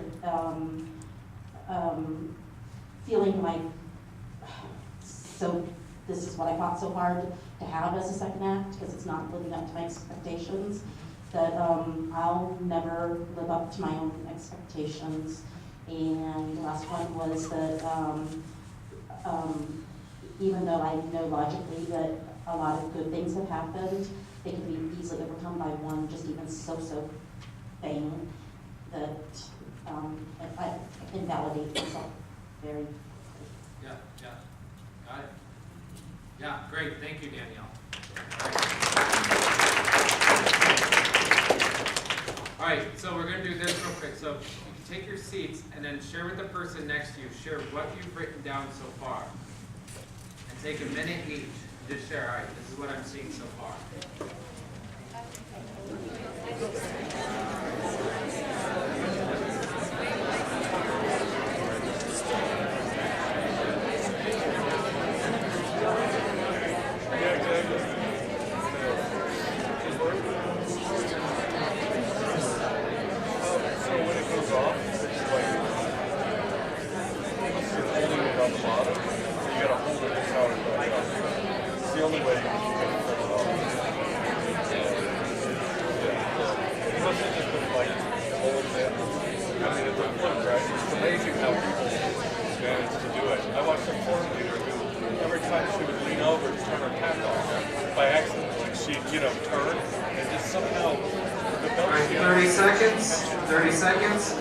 feeling like, so this is what I fought so hard to have as a second act, because it's not living up to my expectations, that I'll never live up to my own expectations. And the last one was that even though I know logically that a lot of good things have happened, they can be easily overcome by one just even so thing that I invalidate myself very. Yeah, got it. Yeah, great, thank you, Danielle. All right, so we're gonna do this real quick. So you can take your seats and then share with the person next to you, share what you've written down so far. And take a minute each, just share, all right, this is what I'm seeing so far. Turn and just somehow the All right, 30 seconds, 30 seconds.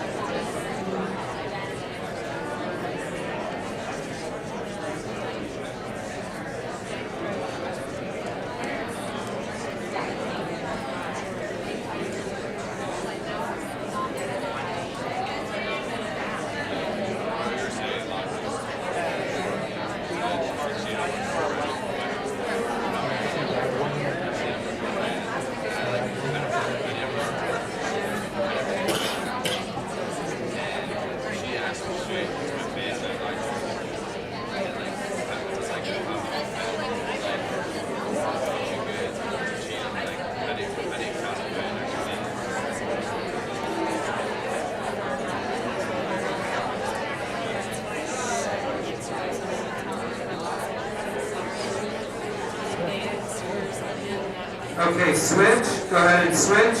Okay, switch. Go ahead and switch.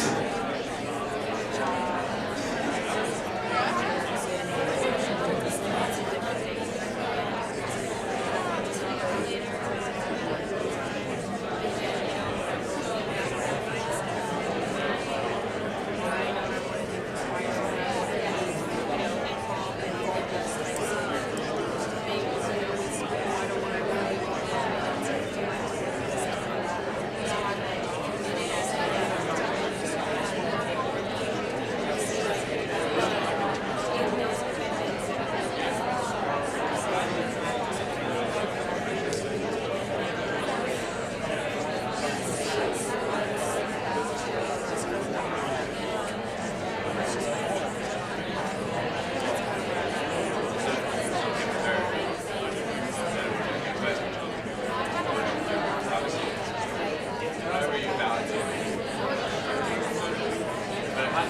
All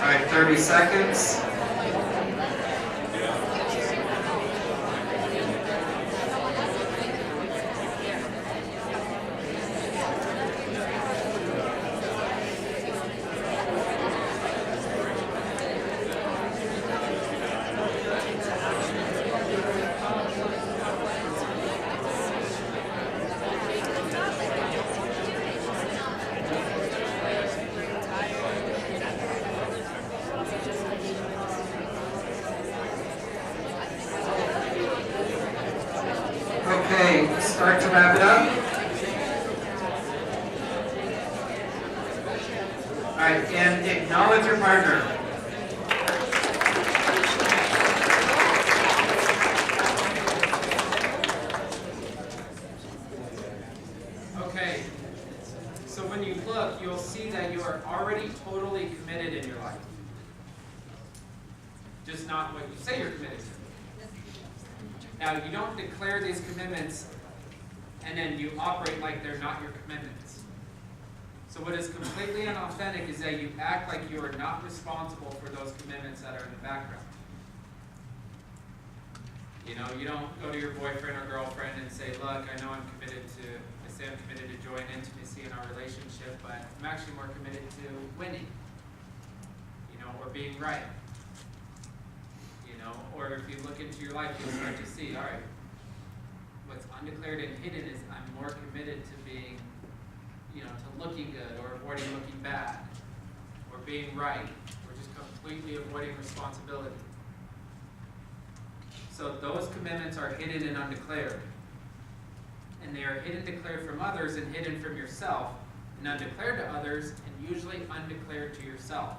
right, 30 seconds. Okay, start to wrap it up. All right, and acknowledge your partner. Okay, so when you look, you'll see that you are already totally committed in your life. Just not what you say you're committed to. Now, you don't declare these commitments and then you operate like they're not your commitments. So what is completely unauthentic is that you act like you are not responsible for those commitments that are in the background. You know, you don't go to your boyfriend or girlfriend and say, look, I know I'm committed to joy and intimacy in our relationship, but I'm actually more committed to winning, you know, or being right. Or if you look into your life, you'll start to see, all right, what's undeclared and hidden is I'm more committed to being, to looking good or avoiding looking bad or being right or just completely avoiding responsibility. So those commitments are hidden and undeclared. And they are hidden, declared from others and hidden from yourself, and undeclared to others and usually undeclared to yourself.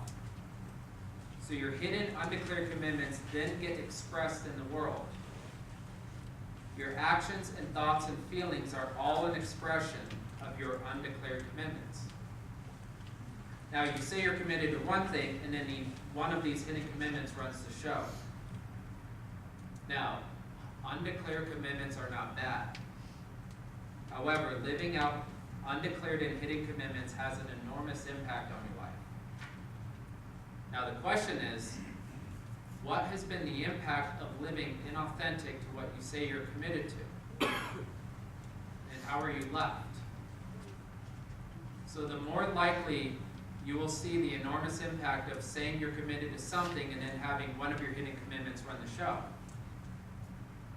So your hidden, undeclared commitments then get expressed in the world. Your actions and thoughts and feelings are all an expression of your undeclared commitments. Now you say you're committed to one thing, and then one of these hidden commitments runs the show. Now, undeclared commitments are not bad. However, living out undeclared and hidden commitments has an enormous impact on your life. Now the question is, what has been the impact of living inauthentic to what you say you're committed to? And how are you left? So the more likely you will see the enormous impact of saying you're committed to something and then having one of your hidden commitments run the show.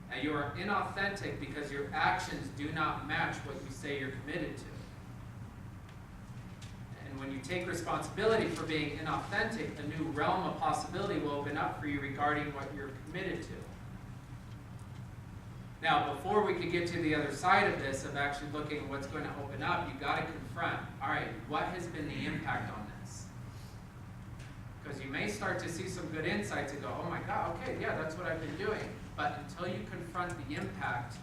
Now you are inauthentic because your actions do not match what you say you're committed to. And when you take responsibility for being inauthentic, a new realm of possibility will open up for you regarding what you're committed to. Now, before we could get to the other side of this, of actually looking at what's going to open up, you've got to confront, all right, what has been the impact on this? Because you may start to see some good insights and go, oh my God, okay, yeah, that's what I've been doing. But until you confront the impact,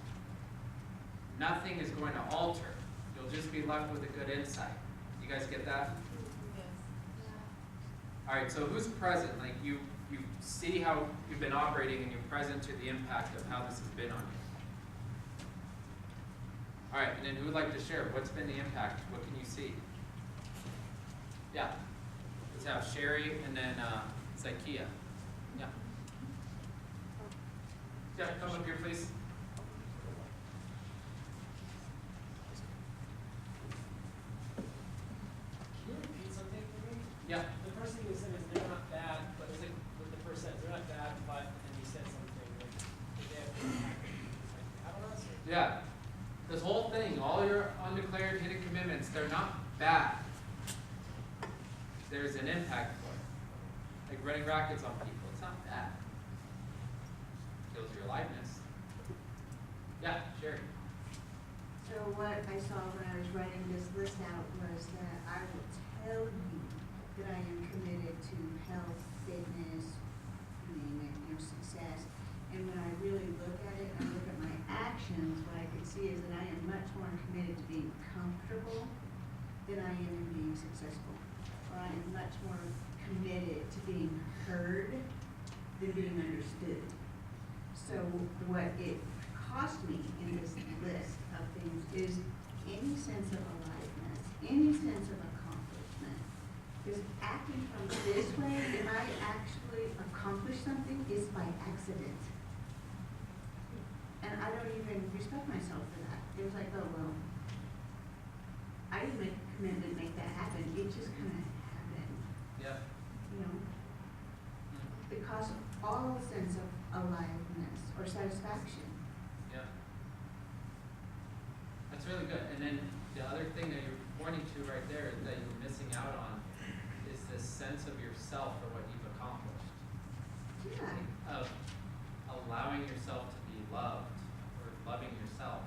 nothing is going to alter. You'll just be left with a good insight. You guys get that? Yes. All right, so who's present? Like you see how you've been operating and you're present to the impact of how this has been on you. All right, and then who would like to share? What's been the impact? What can you see? Yeah. Let's have Sherry and then Zykia. Yeah. Yeah, come up here, please. Can you repeat something for me? Yeah. The first thing you said is they're not bad, but it's like with the first sentence, they're not bad, but, and then you said something like, they have impact. How about us? Yeah. This whole thing, all your undeclared hidden commitments, they're not bad. There's an impact for it. Like running rackets on people, it's not bad. Kills your aliveness. Yeah, Sherry. So what I saw when I was writing this list out was that I will tell you that I am committed to health, fitness, success. And when I really look at it, I look at my actions, what I could see is that I am much more committed to being comfortable than I am in being successful. Or I am much much more committed to being heard than being understood. So what it cost me in this list of things is any sense of aliveness, any sense of accomplishment. Because acting from this way, if I actually accomplish something, is by accident. And I don't even respect myself for that. It was like, oh, well, I didn't make a commitment to make that happen. It just kind of happened, Yeah. you know? It costs all sense of aliveness or satisfaction. Yeah. That's really good. And then the other thing that you're pointing to right there that you're missing out on is this sense of yourself for what you've accomplished. Yeah. Of allowing yourself to be loved or loving yourself.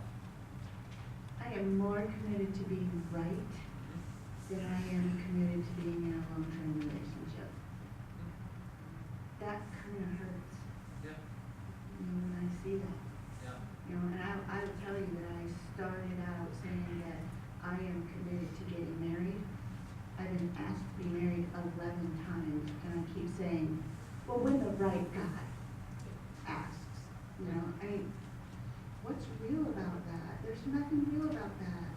I am more committed to being right than I am committed to being in a long-term relationship. That kind of hurts, Yeah. you know, when I see that. Yeah. You know, and I will tell you that I started out saying that I am committed to getting married. I've been asked to be married 11 times, and I keep saying, well, when the right guy asks, you know, I mean, what's real about that? There's nothing real about that.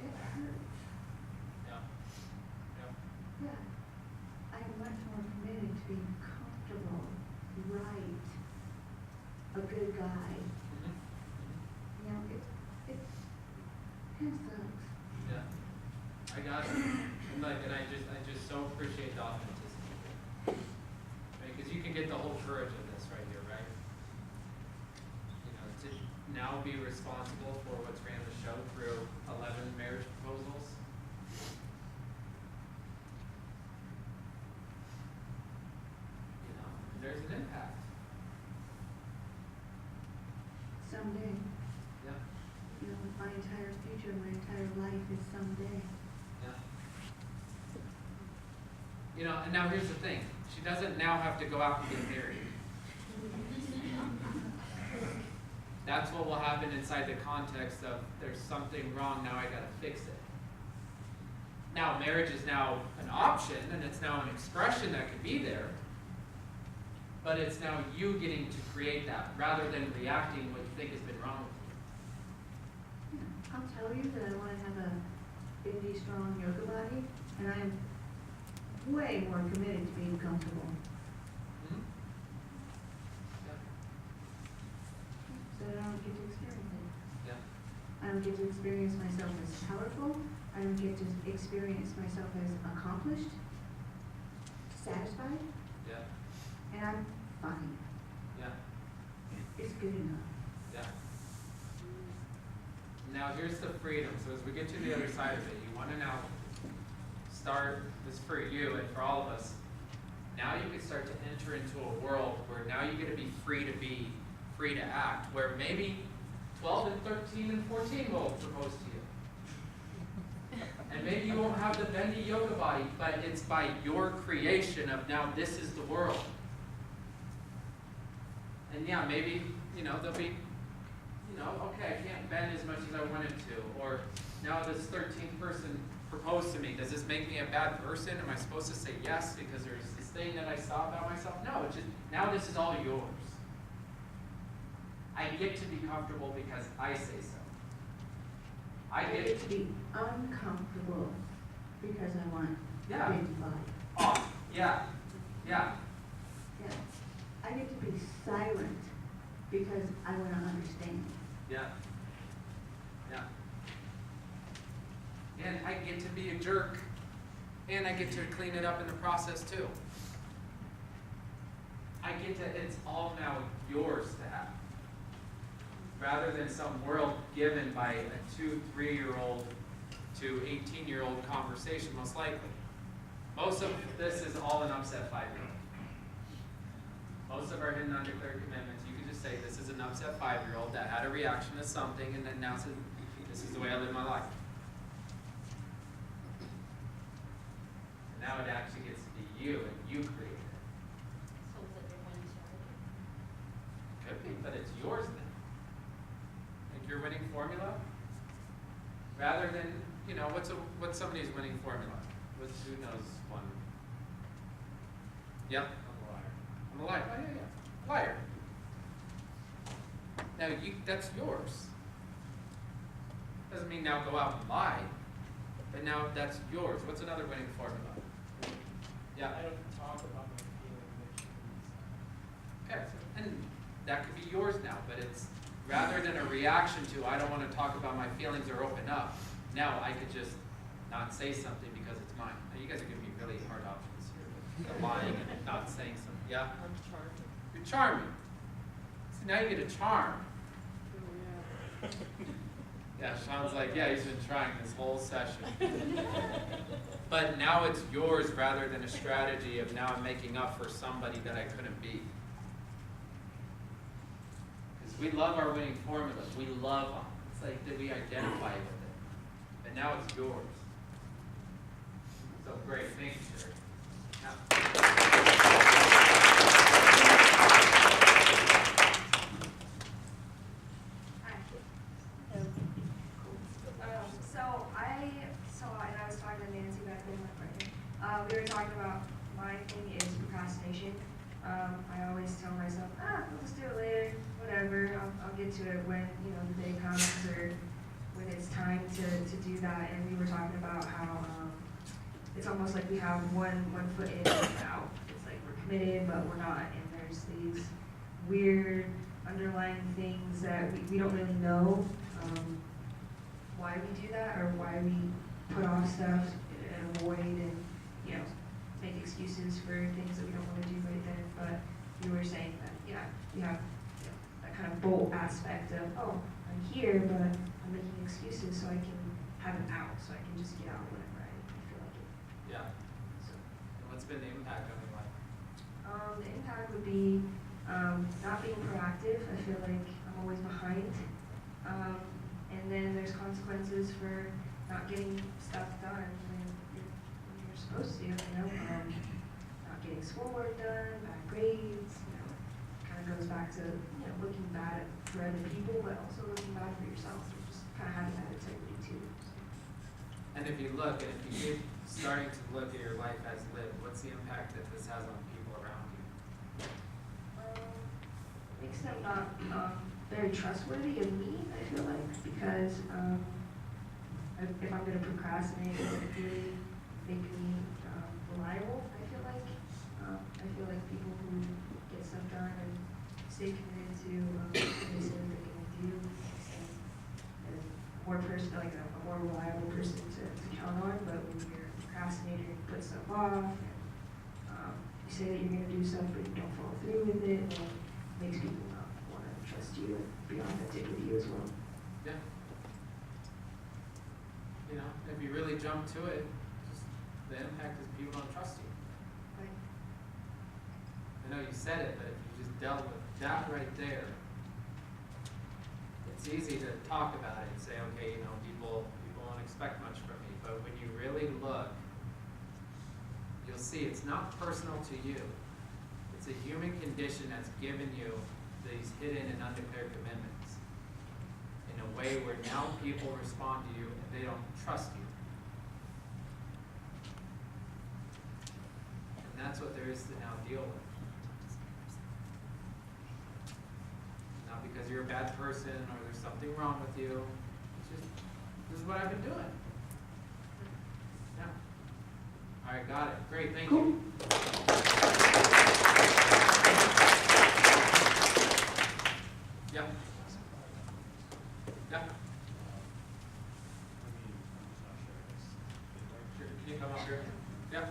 It hurts. Yeah. Yeah. Yeah. I am much more committed to being comfortable, right, a good guy. Mm-hmm. You know, it kind of sucks. Yeah. I got it. And like, and I just so appreciate the authenticity. Right? Because you can get the whole courage of this right here, right? You know, to now be responsible for what's ran the show through 11 marriage proposals. You know, there's an impact. Someday, Yeah. you know, my entire future, my entire life is someday. Yeah. You know, and now here's the thing. She doesn't now have to go out and get married. That's what will happen inside the context of there's something wrong, now I gotta fix it. Now, marriage is now an option, and it's now an expression that could be there. But it's now you getting to create that, rather than reacting what you think has been wrong with you. Yeah. I'll tell you that I want to have a 50 strong yoga body, and I am way more committed to being comfortable. Mhm. Yeah. So that I don't get to experience it. Yeah. I don't get to experience myself as powerful. I don't get to experience myself as accomplished, satisfied, Yeah. and I'm fine. Yeah. It's good enough. Yeah. Now here's the freedom. So as we get to the other side of it, you want to now start this for you and for all of us. Now you can start to enter into a world where now you get to be, free to act, where maybe 12 and 13 and 14 will propose to you. And maybe you won't have the bendy yoga body, but it's by your creation of now this is the world. And yeah, maybe, you know, there'll be, you know, okay, I can't bend as much as I wanted to. Or now this 13th person proposed to me. Does this make me a bad person? Am I supposed to say yes because there's this thing that I saw about myself? No, it's just, now this is all yours. I get to be comfortable because I say so. I I get get to be uncomfortable because I want Yeah. a big body. off. Yeah. Yeah. Yeah. I get to be silent because I want to understand. Yeah. Yeah. And I get to be a jerk. And I get to clean it up in the process too. I get to, it's all now yours to have. Rather than some world given by a 2, 3-year-old to 18-year-old conversation, most likely. Most of this is all an upset 5-year-old. Most of our hidden undeclared commitments, you can just say, this is an upset 5-year-old that had a reaction to something and then now says, this is the way I live my life. And now it actually gets to be you and you create it. So is it your winning strategy? Could be, but it's yours then. Like your winning formula? Rather than, you know, what's somebody's winning formula? Who knows one? Yep. I'm a liar. Oh, yeah. Liar. Now, that's yours. Doesn't mean now go out and lie, but now that's yours. What's another winning formula? Yeah. I don't talk about my feelings. Okay, and that could be yours now, but it's rather than a reaction to, I don't want to talk about my feelings or open up, now I could just not say something because it's mine. Now, you guys are giving me really hard options here, with lying and not saying something. Yeah? I'm charging. You're charming. So now you get a charm. Oh, yeah. Yeah, Sean's like, yeah, he's been trying this whole session. But now it's yours rather than a strategy of now I'm making up for somebody that I couldn't be. Because we love our winning formulas. We love them. It's like that we identify with it. But now it's yours. So great. Thank you, sir. And I was talking to Nancy back then, my partner. We were talking about my thing is procrastination. I always tell myself, I'll just do it later, whatever. I'll get to it when, the day comes or when it's time to do that. And we were talking about how it's almost like we have one foot in and one out. It's like we're committed, but we're not. And there's these weird underlying things that we don't really know why we do that or why we put off stuff and avoid and, make excuses for things that we don't want to do right then. But you were saying that, you have that kind of bold aspect of, I'm here, but I'm making excuses so I can have an out, so I can just get out whenever I feel like it. Yeah. So, What's been the impact on your life? the impact would be not being proactive. I feel like I'm always behind. And then there's consequences for not getting stuff done when you're supposed to, not getting schoolwork done, bad grades, kind of goes back to, looking bad for other people, but also looking bad for yourself, and just kind of having that integrity too. And if you look, and if you keep starting to look at your life as lived, what's the impact that this has on people around you? Makes them not very trustworthy of me, I feel like, because if I'm going to procrastinate, it would really make me reliable, I feel like. I feel like people who get stuff done and stay committed to what they say that they're going to do, and a more reliable person to count on. But when you're a procrastinator, you put stuff off, and you say that you're going to do stuff, but you don't follow through with it, well, it makes people not want to trust you and be authentic with you as well. Yeah. If you really jump to it, just the impact is people don't trust you. Right. I know you said it, but if you just dealt with that right there, it's easy to talk about it and say, okay, people won't expect much from me. But when you really look, you'll see it's not personal to you. It's a human condition that's given you these hidden and undeclared commitments in a way where now people respond to you and they don't trust you. And that's what there is to now deal with. Not because you're a bad person or there's something wrong with you. It's just, this is what I've been doing. Yeah. All right, got it. Great, thank you. Yeah. Yeah. Sure. Can you come up here? Yeah.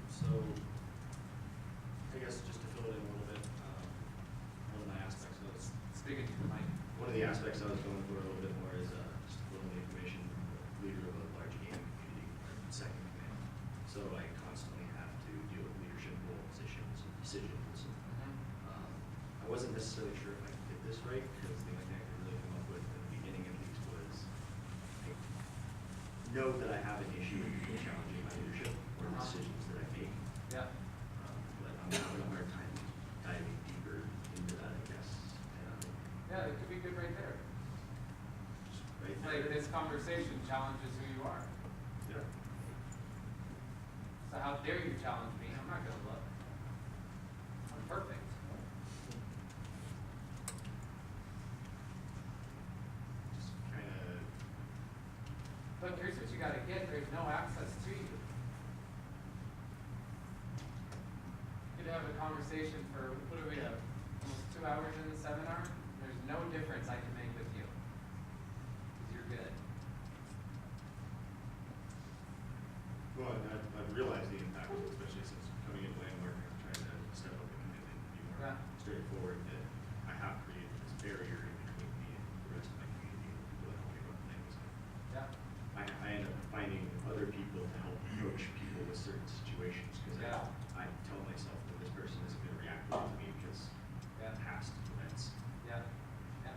So, I guess just to fill it in a little bit, one of my aspects of this, Speaking to the mic. one of the aspects I was going for a little bit more is just a little information, leader of a large gaming community, second command. So I constantly have to deal with leadership role positions and decisions. I wasn't necessarily sure if I could get this right, because the only thing I could really come up with at the beginning at least was, I know that I have an issue with people challenging my leadership or the decisions that I make. Yeah. But I'm having a hard time diving deeper into Yeah, it could be good right there. Right? Like this conversation challenges who you are. Yeah. So how dare you challenge me? I'm not gonna look. I'm perfect. Just kind of. Look, here's what you gotta get. There's no access to you. You could have a conversation for, what do we have? Almost 2 hours in the seminar. There's no difference I can make with you. Because you're good. Well, and I've realized the impact, especially since coming into landmark and trying to step up the commitment and be more Yeah. straightforward, that I have created this barrier in between me and the rest of my community and the people that help me run things. Yeah. I end up finding other people to help approach people with certain situations because Yeah. I tell myself that this person isn't going to react well to me because Yeah. past events. Yeah. Yeah.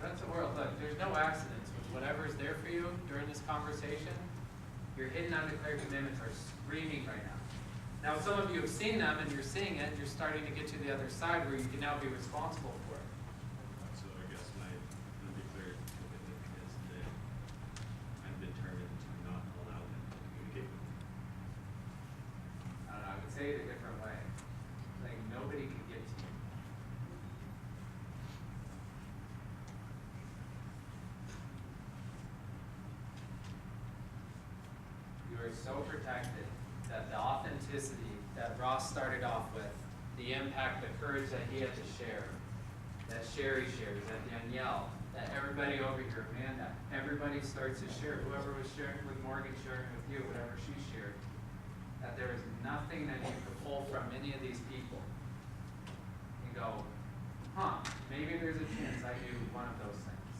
That's the world. Look, there's no accidents with whatever is there for you during this conversation. Your hidden undeclared commitments are screaming right now. Now, some of you have seen them and you're seeing it and you're starting to get to the other side where you can now be responsible for it. So I guess my undeclared commitment is that I'm determined to not allow them to communicate with me. I don't know, I would say it a different way. Like, nobody can get to you. You are so protected that the authenticity that Ross started off with, the impact, the courage that he had to share, that Sherry shares, that Danielle, that everybody over here, Amanda, everybody starts to share. Whoever was sharing with Morgan, sharing with you, whatever she shared, that there is nothing that you could pull from any of these people and go, huh, maybe there's a chance I do one of those things.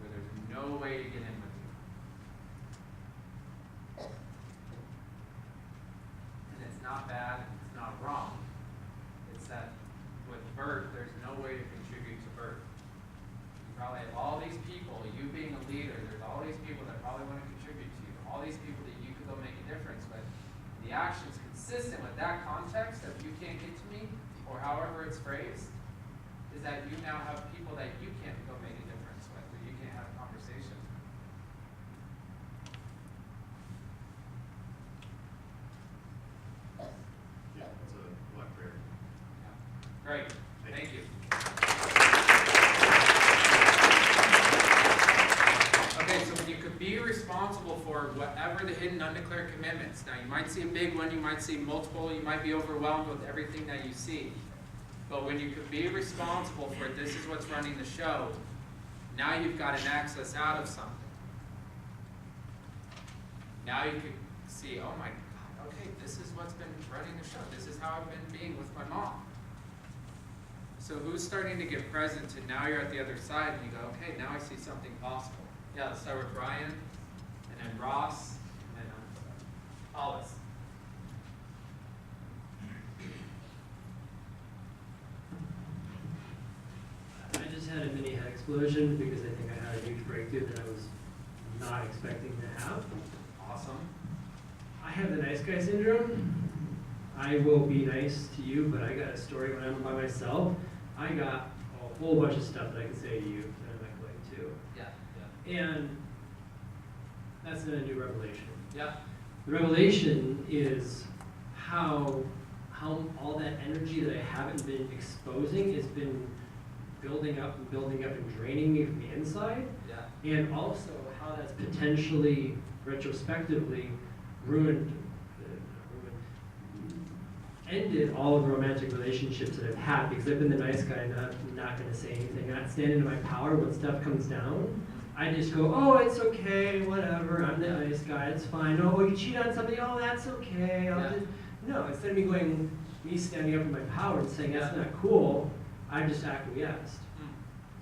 Where there's no way to get in with you. And it's not bad, it's not wrong. It's that with Bert, there's no way to contribute to Bert. You probably have all these people, you being a leader, there's all these people that probably want to contribute to you, all these people that you could go make a difference with. The action's consistent with that context of you can't get to me, or however it's phrased, is that you now have people that you can't go make a difference with, or you can't have a conversation. Yeah, it's a lot prayer. Yeah. Great, thank you. Okay, so you could be responsible for whatever the hidden undeclared commitments. Now, you might see a big one, you might see multiple, you might be overwhelmed with everything that you see. But when you could be responsible for it, this is what's running the show. Now you've got an access out of something. Now you could see, oh my God, okay, this is what's been running the show. This is how I've been being with my mom. So who's starting to get present and now you're at the other side and you go, okay, now I see something possible. Yeah, let's start with Brian, and then Ross, and then Hollis. I just had a mini head explosion because I think I had a huge breakthrough that I was not expecting to have. Awesome. I have the nice guy syndrome. I will be nice to you, but I got a story when I'm by myself. I got a whole bunch of stuff that I can say to you that I'm not going to. Yeah, And that's not a new revelation. yeah. The revelation is how all that energy that I haven't been exposing has been building up and draining me from the inside. Yeah. And also how that's potentially, retrospectively, ended all of the romantic relationships that I've had because I've been the nice guy, not going to say anything, not standing in my power when stuff comes down. I just go, oh, it's okay, whatever, I'm the nice guy, it's fine. Oh, you cheat on somebody, oh, that's okay. Yeah. No, instead of me standing up in my power and saying that's not cool, I just acquiesced.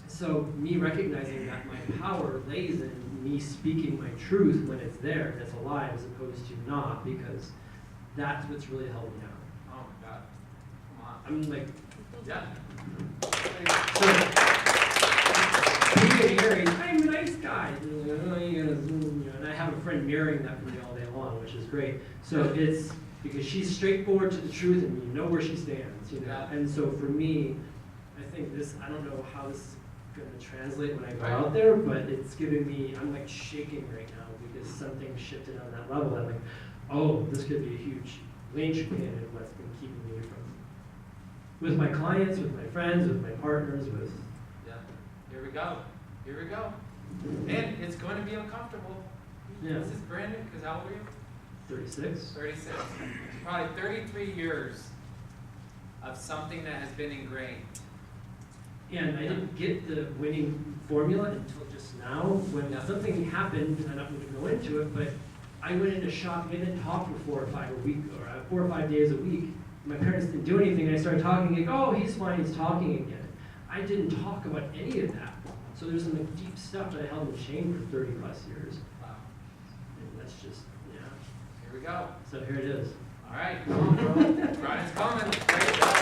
So me recognizing that my power lays in me speaking my truth when it's there, that's alive, as opposed to not, because that's what's really held me down. Oh my God. Come on. I'm like, Yeah. so being an Aries, I'm a nice guy. And I have a friend friend mirroring that for me all day long, which is great. So it's because she's straightforward to the truth and you know where she stands, you know? Yeah. And so for me, I think this, I don't know how this is gonna translate when I go out there, but it's giving me, I'm like shaking right now because something shifted on that level. I'm like, oh, this could be a huge linchpin in what's been keeping me from, with my clients, with my friends, with my partners, with. Yeah, here we go, here we go. And it's going to be uncomfortable. Yeah. This is Brandon, because how old are you? 36. 36. Probably 33 years of something that has been ingrained. And I didn't get the winning formula until just now, when something happened, and I'm not going to go into it, but I went into shock. I didn't talk for 4 or 5 a week, or 4 or 5 days a week. My parents didn't do anything, and I started talking, like, oh, he's fine, he's talking again. I didn't talk about any of that. So there's some like, deep stuff that I held in shame for 30 plus years. Wow. And that's just, yeah. Here we go. So here it is. All right, come on, bro. Brian's coming. Great job.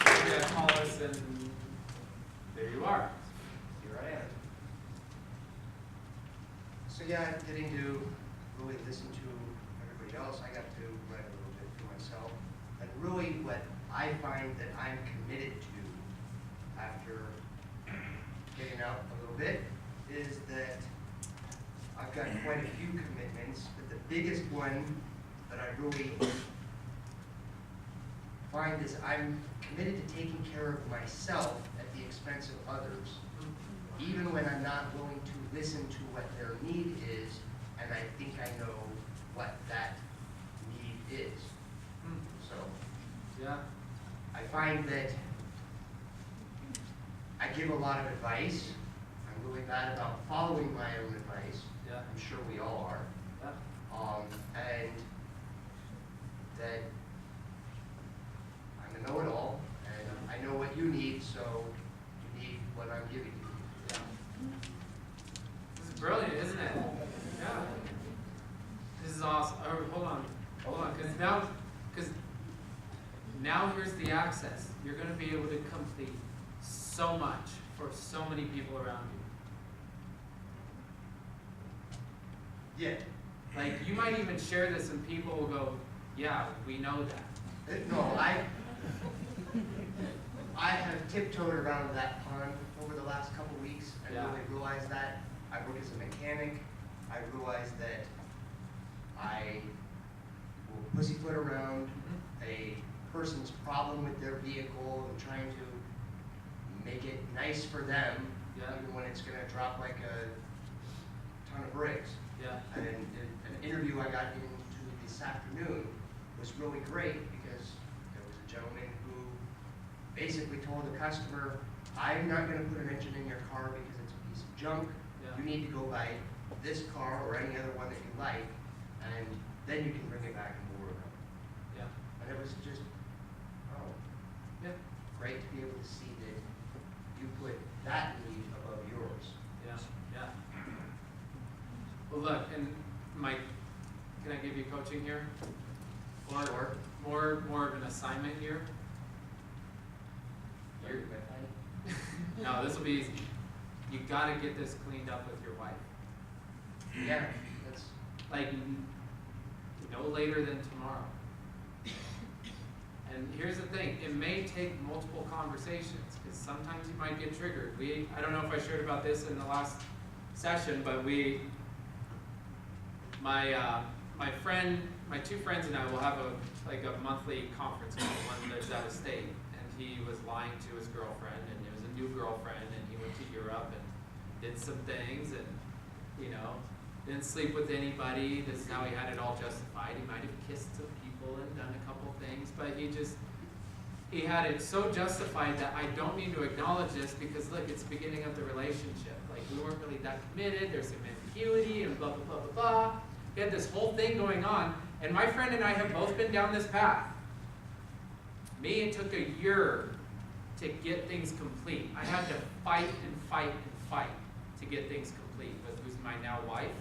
You're gonna call us, and there you are. Here I am. So yeah, getting to really listen to everybody else, I got to write a little bit for myself. And really what I find that I'm committed to after getting out a little bit is that I've got quite a few commitments, but the biggest one that I really find is I'm committed to taking care of myself at the expense of others, even when I'm not willing to listen to what their need is, and I think I know what that need is. So Yeah. I find that I give a lot of advice. I'm really bad about following my own advice. Yeah. I'm sure we all are. Yeah. And that I'm a know-it-all, and I know what you need, so you need what I'm giving you. Yeah. This is brilliant, isn't it? Yeah. This is awesome. Oh, hold on, because now here's the access. You're going to be able to complete so much for so many people around you. Yeah. Like, you might even share this and people will go, yeah, we know that. No, I have tiptoed around that pond over the last couple weeks. I Yeah. really realized that. I work as a mechanic. I realized that I will pussyfoot around a person's problem with their vehicle and trying to make it nice for them, Yeah. even when it's going to drop like a ton of bricks. Yeah. And an interview I got into this afternoon was really great because there was a gentleman who basically told the customer, I'm not going to put an engine in your car because it's a piece of junk. Yeah. You need to go buy this car or any other one that you like, and then you can bring it back and we'll work on it. Yeah. And it was just, oh, Yeah. great to be able to see that you put that need above yours. Yeah. Yeah. Well, look, and Mike, can I give you coaching here? Or Sure. more of an assignment here? You're, no, this will be easy. You gotta get this cleaned up with your wife. Yeah, that's, Like, no later than tomorrow. And here's the thing, it may take multiple conversations, because sometimes you might get triggered. I don't know if I shared about this in the last session, but my two friends and I will have a monthly conference call. One lives out of state, and he was lying to his girlfriend, and it was a new girlfriend, and he went to Europe and did some things, and, didn't sleep with anybody. This is how he had it all justified. He might have kissed some people and done a couple things, but he had it so justified that I don't need to acknowledge this because, look, it's the beginning of the relationship. Like, we weren't really that committed. There's some ambiguity and blah, blah, blah, blah, blah. He had this whole thing going on, and my friend and I have both been down this path. Me, it took a year to get things complete. I had to fight and fight and fight to get things complete with who's my now wife.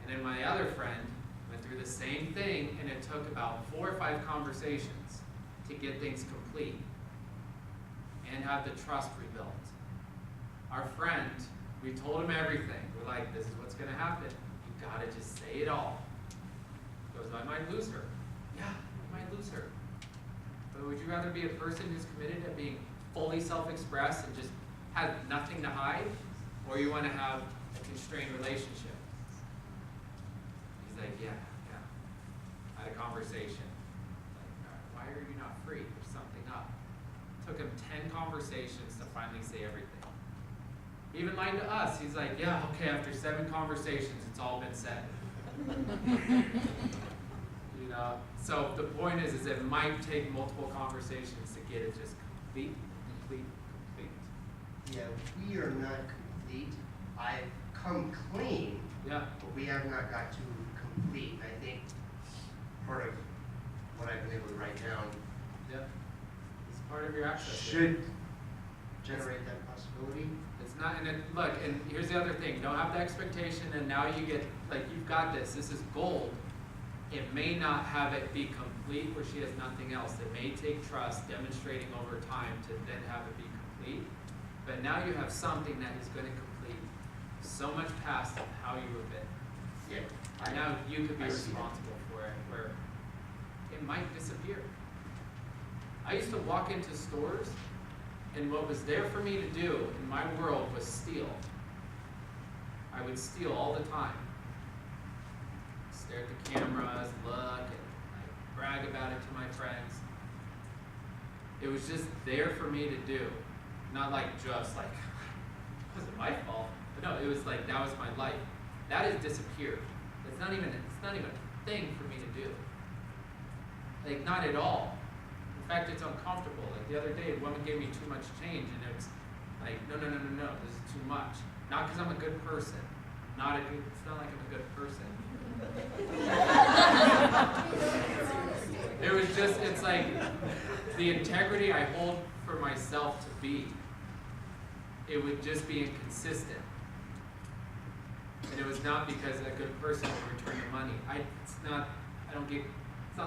And then my other friend went through the same thing, and it took about 4 or 5 conversations to get things complete and have the trust rebuilt. Our friend We told him everything. We're like, this is what's gonna happen. You gotta just say it all. He goes, I might lose her. Yeah, you might lose her. But would you rather be a person who's committed to being fully self-expressed and just have nothing to hide? Or you wanna have a constrained relationship? He's like, yeah. I had a conversation. Like, why are you not free? There's something up. Took him 10 conversations to finally say everything. He even lied to us. He's like, yeah, okay, after 7 conversations, it's all been said. You know, so the point is it might take multiple conversations to get it just complete. Yeah, we are not complete. I've come clean, Yeah, but we have not got to complete. I think part of what I've been able to write down yeah. It's part of your access. should generate that possibility. It's not, and look, and here's the other thing, don't have the expectation and now you get, like, you've got this is gold. It may not have it be complete where she has nothing else. It may take trust, demonstrating over time to then have it be complete. But now you have something that is going to complete so much past how you have been. Yeah. Now you could be I see that. responsible for it, where it might disappear. I used to walk into stores, and what was there for me to do in my world was steal. I would steal all the time. Stare at the cameras, look, and I'd brag about it to my friends. It was just there for me to do. Not like just like, it wasn't my fault. But no, it was like, that was my life. That has disappeared. It's not even a thing for me to do. Like, not at all. In fact, it's uncomfortable. Like the other day, a woman gave me too much change, and it's like, no, this is too much. Not because I'm a good person. It's not like I'm a good person. It was just, it's like, the integrity I hold for myself to be, it would just be inconsistent. And it was not because a good person would return the money. It's not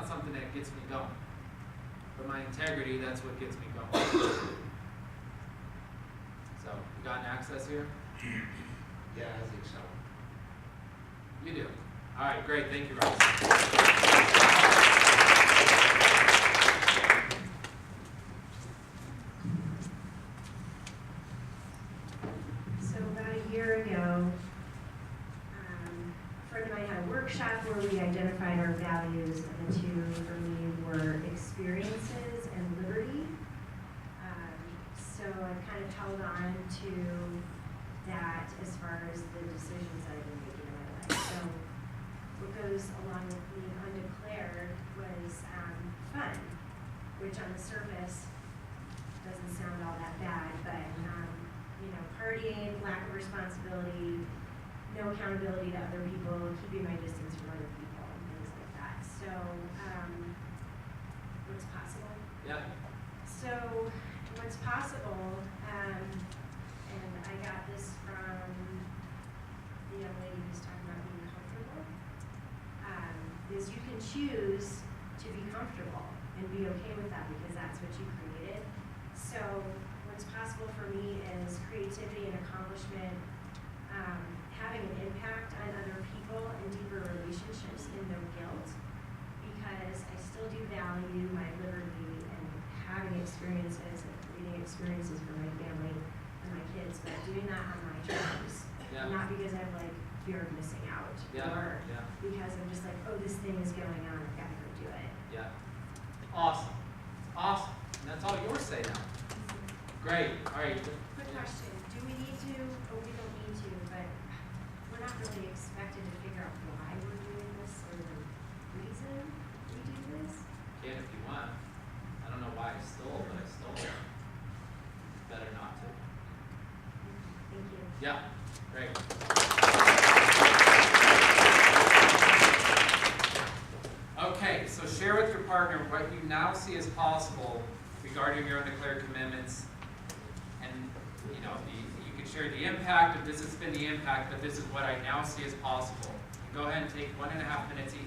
something that gets me going. But my integrity, that's what gets me going. So, you got an access here? Yeah, I think so. You do. All right, great. Thank you, Ross. So about a year ago, a friend of mine had a workshop where we identified our values, and the two for me were experiences and liberty. So I kind of held on to that as far as the decisions I've been making in my life. So what goes along with being undeclared was fun, which on the surface doesn't sound all that bad, but partying, lack of responsibility, no accountability to other people, keeping my distance from other people, and things like that. So, what's possible? Yeah. So, what's possible, and I got this from the young lady who's talking about being comfortable, is you can choose to be comfortable and be okay with that because that's what you created. So, what's possible for me is creativity and accomplishment, having an impact on other people and deeper relationships in no guilt, because I still do value my liberty and having experiences and creating experiences for my family and my kids, but doing that on my terms. Yeah. Not because I have like fear of missing out, Yeah. or Yeah. because I'm just like, oh, this thing is going on, I've got to go do it. Yeah. Awesome. Awesome. And that's all yours say now. Great. All right. Quick question, do we need to, or we don't need to, but we're not really expected to figure out why we're doing this or the reason we do this? Can if you want. I don't know why I stole, but I stole it. Better not to. Thank you. Yeah. Great. Okay, so share with your partner what you now see as possible regarding your undeclared commitments. And you can share the impact, if this has been the impact, but this is what I now see as possible. Go ahead and take 1.5 minutes each.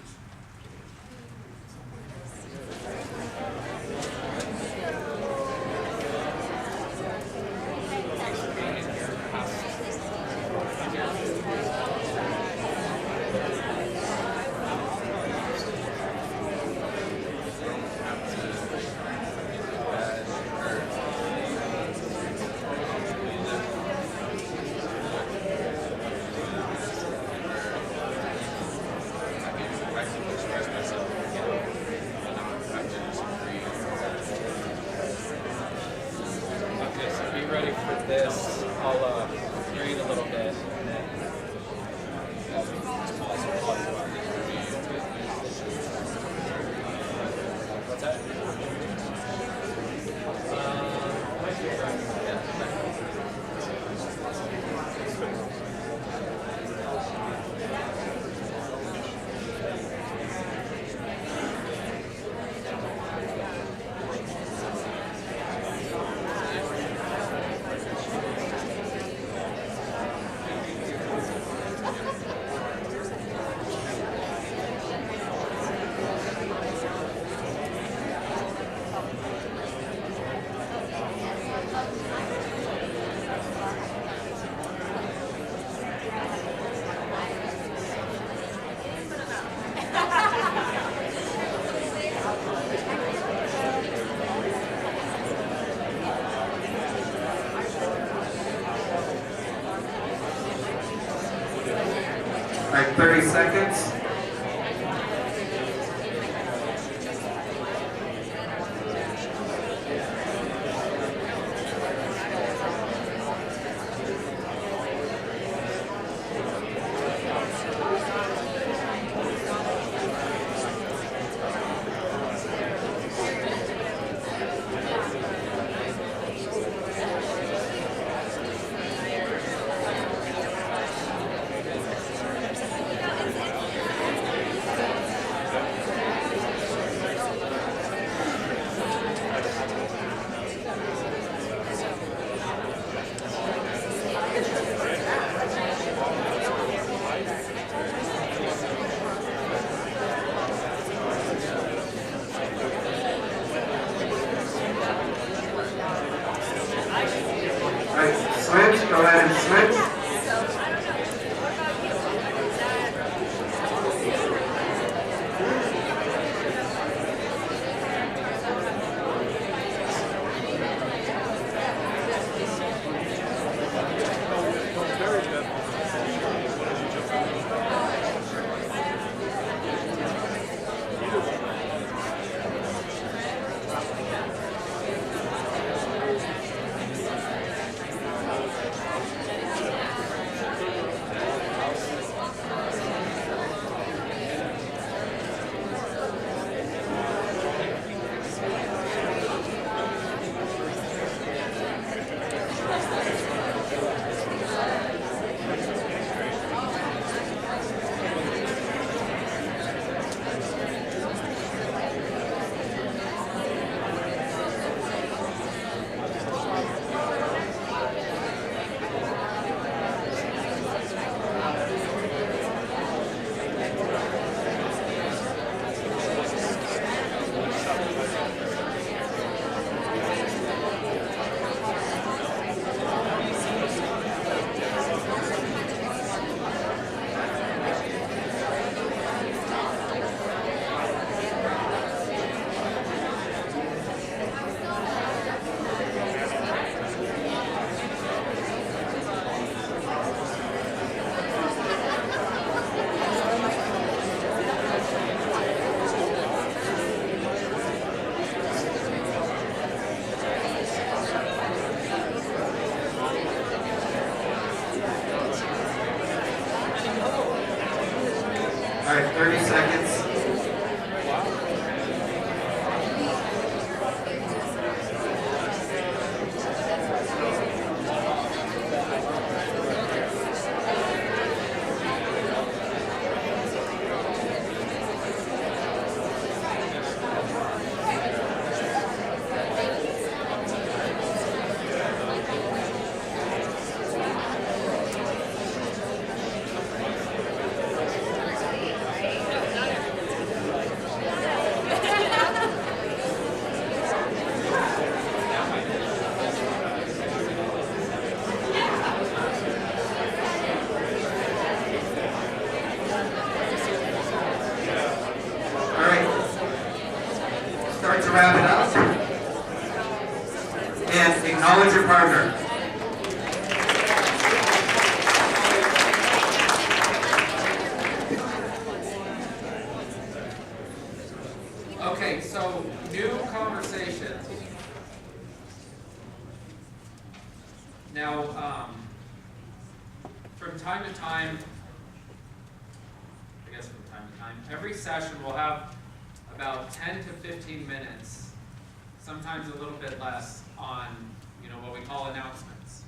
All right, 30 seconds. All right, switch, go ahead and switch. All right, 30 seconds. All right, start to wrap it up. And acknowledge your partner. Okay, so new conversations. Now, from time to time, every session will have about 10 to 15 minutes, sometimes a little bit less, on what we call announcements.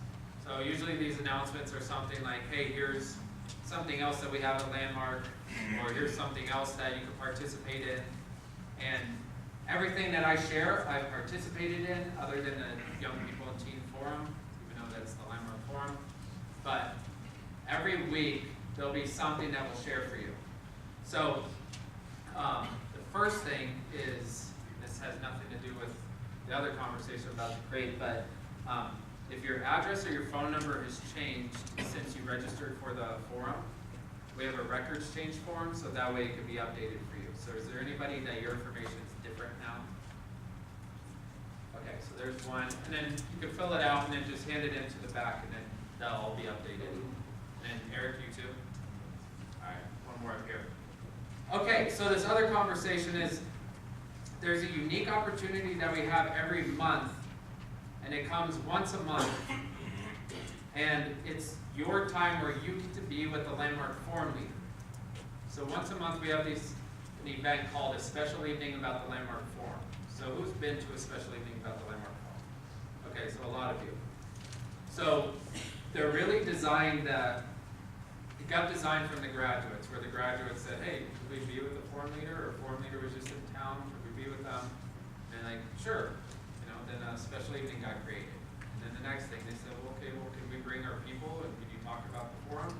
So usually these announcements are something like, hey, here's something else that we have at Landmark, or here's something else that you can participate in. And everything that I share, I've participated in, other than the Young People and Teen Forum, even though that's the Landmark Forum. But every week, there'll be something that we'll share for you. So, the first thing is, this has nothing to do with the other conversation about the crate, but if your address or your phone number has changed since you registered for the forum, we have a records change form, so that way it can be updated for you. So is there anybody that your information is different now? Okay, so there's one, and then you can fill it out and then just hand it into the back, and then that'll all be updated. And Eric, you too? All right. so this other conversation is, there's a unique opportunity that we have every month, and it comes once a month, and it's your time where you get to be with the Landmark Forum leader. So once a month we have an event called a special evening about the Landmark Forum. So who's been to a special evening about the Landmark Forum? Okay, so a lot of you. So they're really designed, it got designed from the graduates, where the graduates said, hey, could we be with the forum leader, or forum leader was just in town, could we be with them? And like, sure. Then a special evening got created. And then the next thing, they said, well, okay, well, can we bring our people, and can you talk about the forum?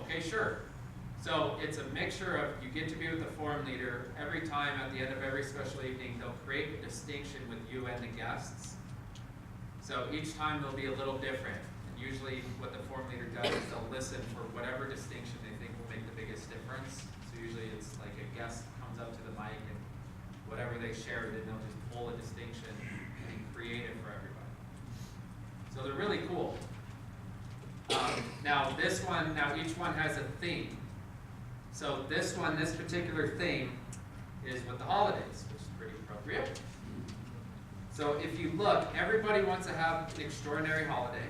Okay, sure. So it's a mixture of, you get to be with the forum leader. Every time at the end of every special evening, they'll create a distinction with you and the guests. So each time they'll be a little different. And usually what the forum leader does is they'll listen for whatever distinction they think will make the biggest difference. So usually it's like a guest comes up to the mic and whatever they share, then they'll just pull a distinction and create it for everybody. So they're really cool. Now each one has a theme. So this particular theme is with the holidays, which is pretty appropriate. So if you look, everybody wants to have an extraordinary holiday.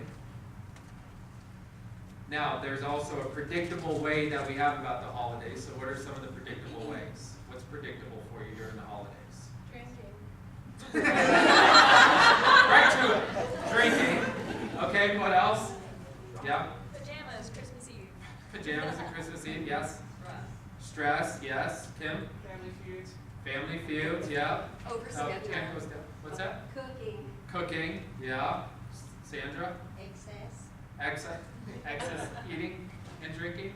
Now, there's also a predictable way that we have about the holidays. So what are some of the predictable ways? What's predictable for you during the holidays? Drinking. Right to it. Drinking. Okay, what else? Yeah? Pajamas, Christmas Eve. Pajamas and Christmas Eve, yes. Stress, yes. Kim? Family feuds. Family feuds, yeah. Overschedule. Ken goes down. What's that? Cooking. Cooking, yeah. Sandra? Excess. Excess eating and drinking?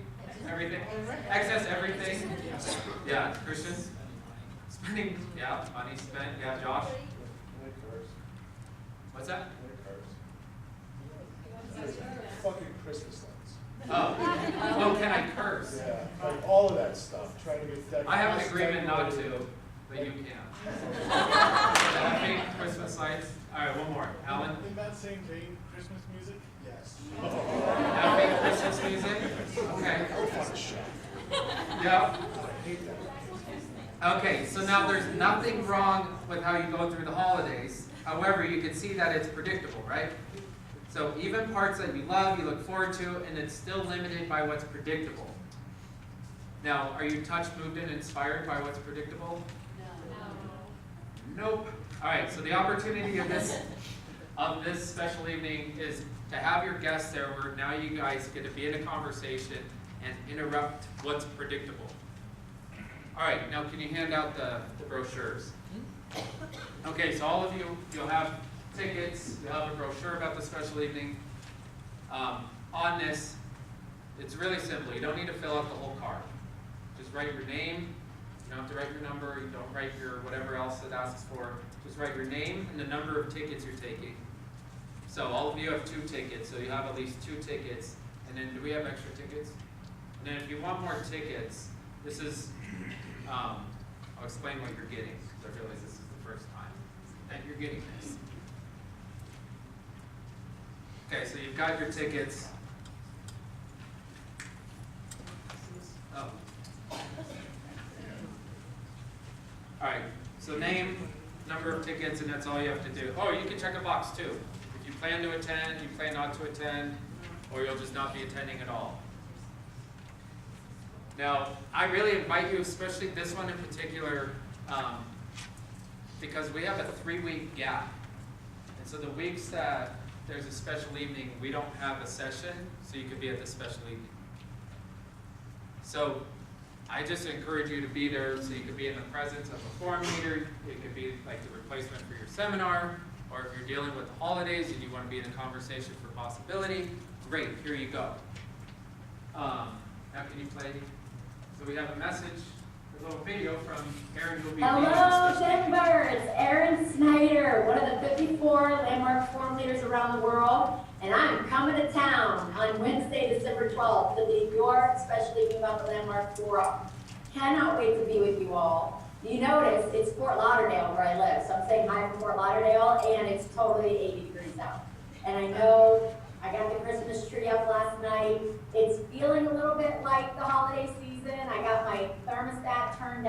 Everything? Excess everything? Yeah. Christian? Spending, yeah. Money spent, yeah. Josh? What's that? Fucking Christmas lights. Oh. Oh, can I curse? Yeah, like all of that stuff, trying to get that. I have an agreement not to, but you can. Happy Christmas lights. All right, one more. Alan? In that same vein, Christmas music? Yes. Happy Christmas music? Okay. Yep. I hate that. Okay, so now there's nothing wrong with how you go through the holidays. However, you can see that it's predictable, right? So even parts that you love, you look forward to, and it's still limited by what's predictable. Now, are you touched, moved, and inspired by what's predictable? No. Nope. All right, so the opportunity of this special evening is to have your guests there, where now you guys get to be in a conversation and interrupt what's predictable. All right, now can you hand out the brochures? Okay, so all of you, you'll have tickets, you'll have a brochure about the special evening. On this, it's really simple. You don't need to fill out the whole card. Just write your name. You don't have to write your number. You don't write your whatever else it asks for. Just write your name and the number of tickets you're taking. So all of you have 2 tickets, so you have at least 2 tickets. And then do we have extra tickets? And then if you want more tickets, this is, I'll explain what you're getting, because I realize this is the first time that you're getting this. Okay, so you've got your tickets. Oh. All right, so name, number of tickets, and that's all you have to do. Oh, you can check a box too. If you plan to attend, you plan not to attend, or you'll just not be attending at all. Now, I really invite you, especially this one in particular, because we have a 3-week gap. And so the weeks that there's a special evening, we don't have a session, so you could be at the special evening. So I just encourage you to be there so you could be in the presence of a forum leader. It could be like the replacement for your seminar, or if you're dealing with the holidays and you want to be in a conversation for possibility, great, here you go. Now can you play? So we have a message, a little video from Erin, who will be Hello, Denver. It's Erin Snyder, one of the 54 Landmark Forum leaders around the world, and I'm coming to town on Wednesday, December 12th, to lead your special evening about the Landmark Forum. Cannot wait to be with you all. You notice it's Fort Lauderdale where I live, so I'm saying hi from Fort Lauderdale, and it's totally 80 degrees out. And I know I got the Christmas tree up last night. It's feeling a little bit like the holiday season. I got my thermostat turned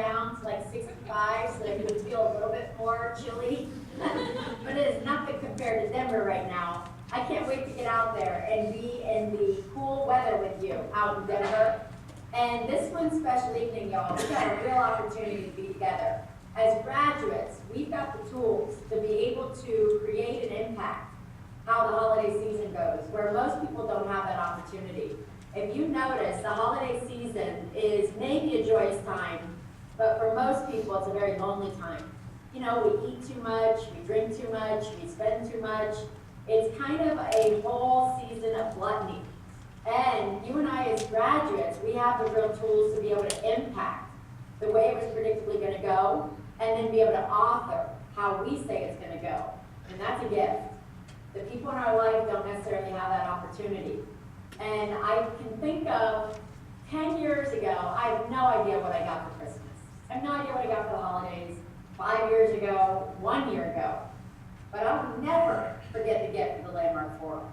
out in Denver. And this one special evening, y'all, we got a real opportunity to be together. As graduates, we've got the tools to be able to create an impact how the holiday season goes, where most people don't have that opportunity. If you notice, the holiday season is maybe a joyous time, but for most people, it's a very lonely time. You know, we eat too much, we drink too much, we spend too much. It's kind of a whole season of gluttony. And you and I as graduates, we have the real tools to be able to impact the way it was predictably going to go, and then be able to author how we say it's going to go. And that's a gift. The people in our life don't necessarily have that opportunity. And I can think of 10 years ago, I have no idea what I got for Christmas. I have no idea what I got for the holidays. 5 years ago, 1 year ago. But I'll never forget the gift of the Landmark Forum.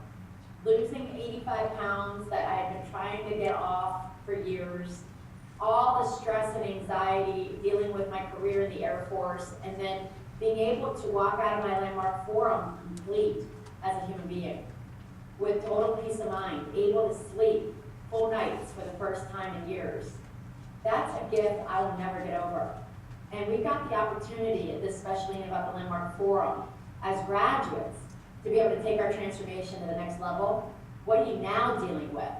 Losing 85 pounds that I had been trying to get off for years, all the stress and anxiety dealing with my career in the Air Force, and then being able to walk out of my Landmark Forum complete as a human being, with total peace of mind, able to sleep full nights for the first time in years. That's a gift I will never get over. And we got the opportunity at this special meeting about the Landmark Forum as graduates to be able to take our transformation to the next level. What are you now dealing with?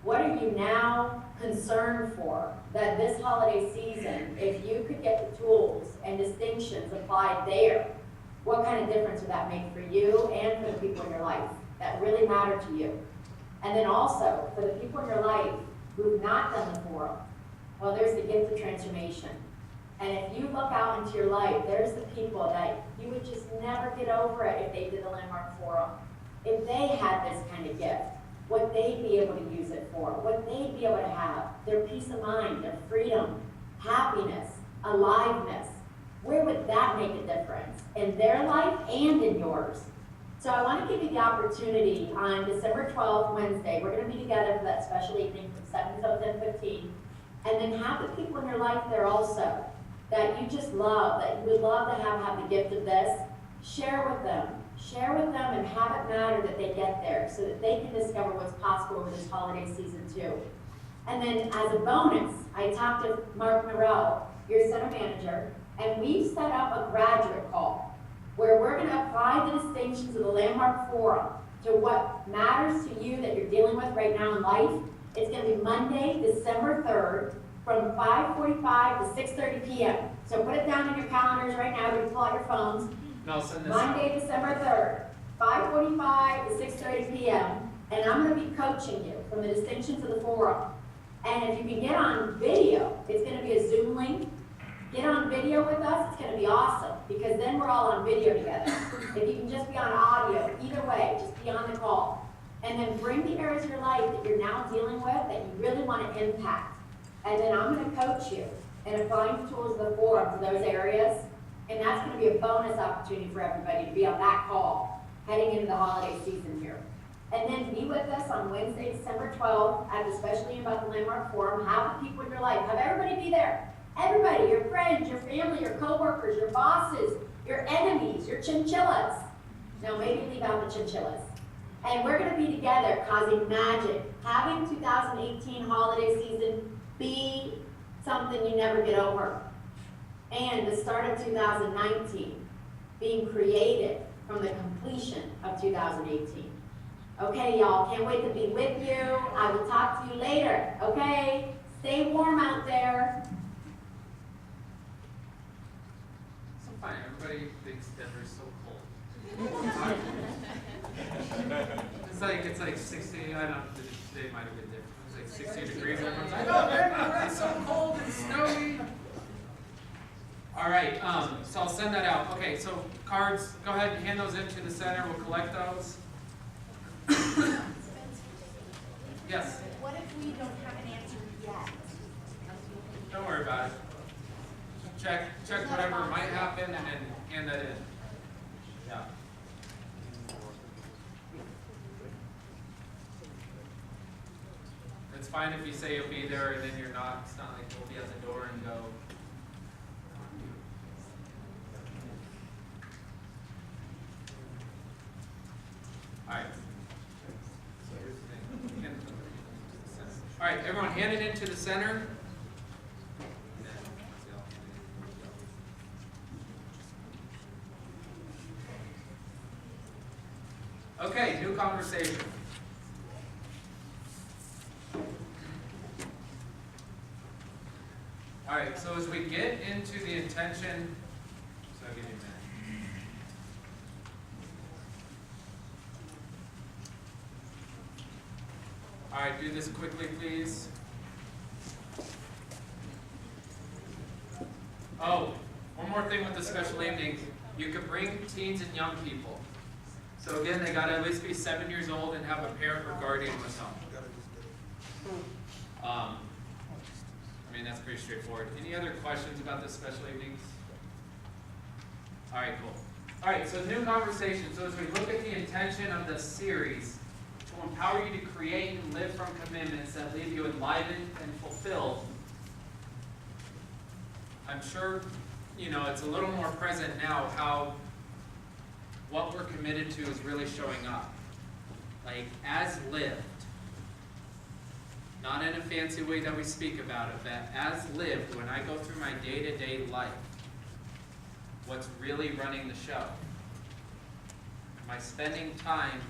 What are you now concerned for? That this holiday season, if you could get the tools and distinctions applied there, what kind of difference would that make for you and for the people in your life that really matter to you? And then also, for the people in your life who've not done the forum, well, there's the gift of transformation. And if you look out into your life, there's the people that you would just never get over it if they did the Landmark Forum. If they had this kind of gift, what they'd be able to use it for, what they'd be able to have, their peace of mind, their freedom, happiness, aliveness, where would that make a difference in their life and in yours? So I want to give you the opportunity on December 12th, Wednesday. We're going to be together for that special evening from 7 till 10:15. And then have the people in your life there also that you just love, that you would love to have the gift of this. Share with them. Share with them and have it matter that they get there so that they can discover what's possible over this holiday season too. And then as a bonus, I talked to Mark Norrell, your center manager, and we've set up a graduate call where we're going to apply the distinctions of the Landmark Forum to what matters to you that you're dealing with right now in life. It's going to be Monday, December 3rd, from 5:45 to 6:30 p.m. So put it down in your calendars right now. You can pull out your phones. And I'll send this Monday, December 3rd, 5:45 to 6:30 p.m. And I'm going to be coaching you from the distinctions of the forum. And if you can get on video, it's going to be a Zoom link. Get on video with us, it's going to be awesome, because then we're all on video together. If you can just be on audio, either way, just be on the call. And then bring the areas of your life that you're now dealing with that you really want to impact. And then I'm going to coach you in applying the tools of the forum to those areas. And that's going to be a bonus opportunity for everybody to be on that call heading into the holiday season here. And then be with us on Wednesday, December 12th at the special meeting about the Landmark Forum. Have the people in your life, have everybody be there. Everybody, your friends, your family, your coworkers, your bosses, your enemies, your chinchillas. Now maybe leave out the chinchillas. And we're going to be together causing magic, having 2018 holiday season be something you never get over. And the start of 2019 being created from the completion of 2018. Okay, y'all, can't wait to be with you. I will talk to you later, okay? Stay warm out there. So fine, everybody thinks Denver's so cold. It's like 60, I don't know, today might have been different. It's like 60 degrees. Everyone's like, oh, Denver, it's so cold and snowy. All right, so I'll send that out. Okay, so cards, go ahead and hand those into the center. We'll collect those. Yes? What if we don't have an answer yet? Don't worry about it. Check whatever might happen and then hand that in. Yeah. It's fine if you say you'll be there and then you're not. It's not like we'll be at the door and go. All right. So here's the thing. All right, everyone hand it into the center. Okay, new conversation. All right, so as we get into the intention, so I'll give you a minute. All right, do this quickly, please. Oh, one more thing with the special evenings. You could bring teens and young people. So again, they gotta at least be 7 years old and have a parent or guardian with them. I mean, that's pretty straightforward. Any other questions about the special evenings? All right, cool. All right, so new conversation. So as we look at the intention of the series, to empower you to create and live from commitments that leave you enlivened and fulfilled, I'm sure, you know, it's a little more present now how what we're committed to is really showing up. Like, as lived. Not in a fancy way that we speak about it, but as lived, when I go through my day-to-day life, what's really running the show? Am I spending time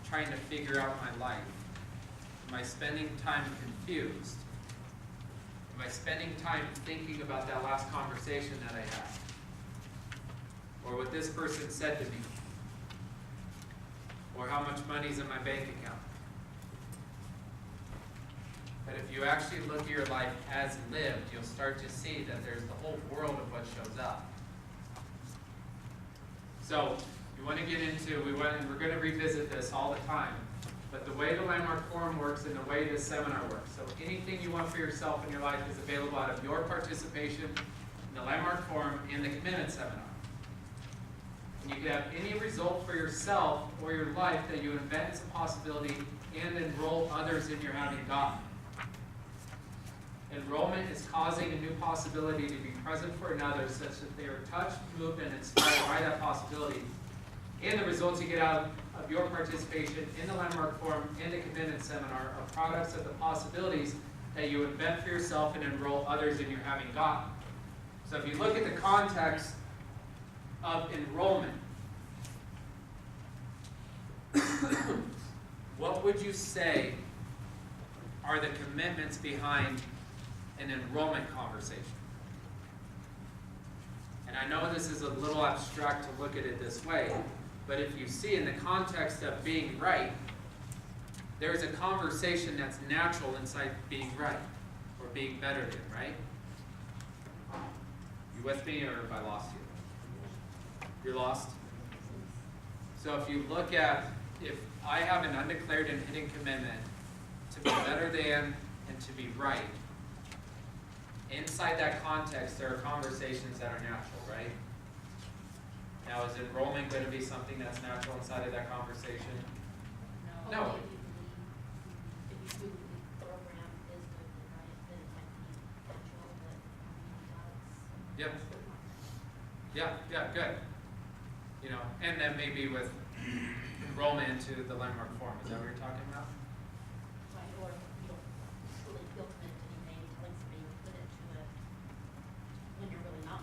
trying to figure out my life? Am I spending time confused? Am I spending time thinking about that last conversation that I had? Or what this person said to me? Or how much money's in my bank account? But if you actually look at your life as lived, you'll start to see that there's the whole world of what shows up. So, you want to get into, we're going to revisit this all the time, but the way the Landmark Forum works and the way this seminar works. So anything you want for yourself in your life is available out of your participation in the Landmark Forum and the Commitment Seminar. And you can have any result for yourself or your life that you invent as a possibility and enroll others in your having gotten. Enrollment is causing a new possibility to be present for another such that they are touched, moved, and inspired by that possibility. And the results you get out of your participation in the Landmark Forum and the Commitment Seminar are products of the possibilities that you invent for yourself and enroll others in your having gotten. So if you look at the context of enrollment, what would you say are the commitments behind an enrollment conversation? And I know this is a little abstract to look at it this way, but if you see in the context of being right, there's a conversation that's natural inside being right, or being better than, right? You with me, or have I lost you? You're lost? So if you look at, if I have an undeclared and hidden commitment to be better than and to be right, inside that context, there are conversations that are natural, right? Now, is enrollment going to be something that's natural inside of that conversation? No. If you do the program is good, right, then it might be natural, but Yep. Yeah, good. You know, and then maybe with enrollment into the Landmark Forum, is that what you're talking about? right, or you don't fully feel committed to anything, telling somebody you're committed to it when you're really not.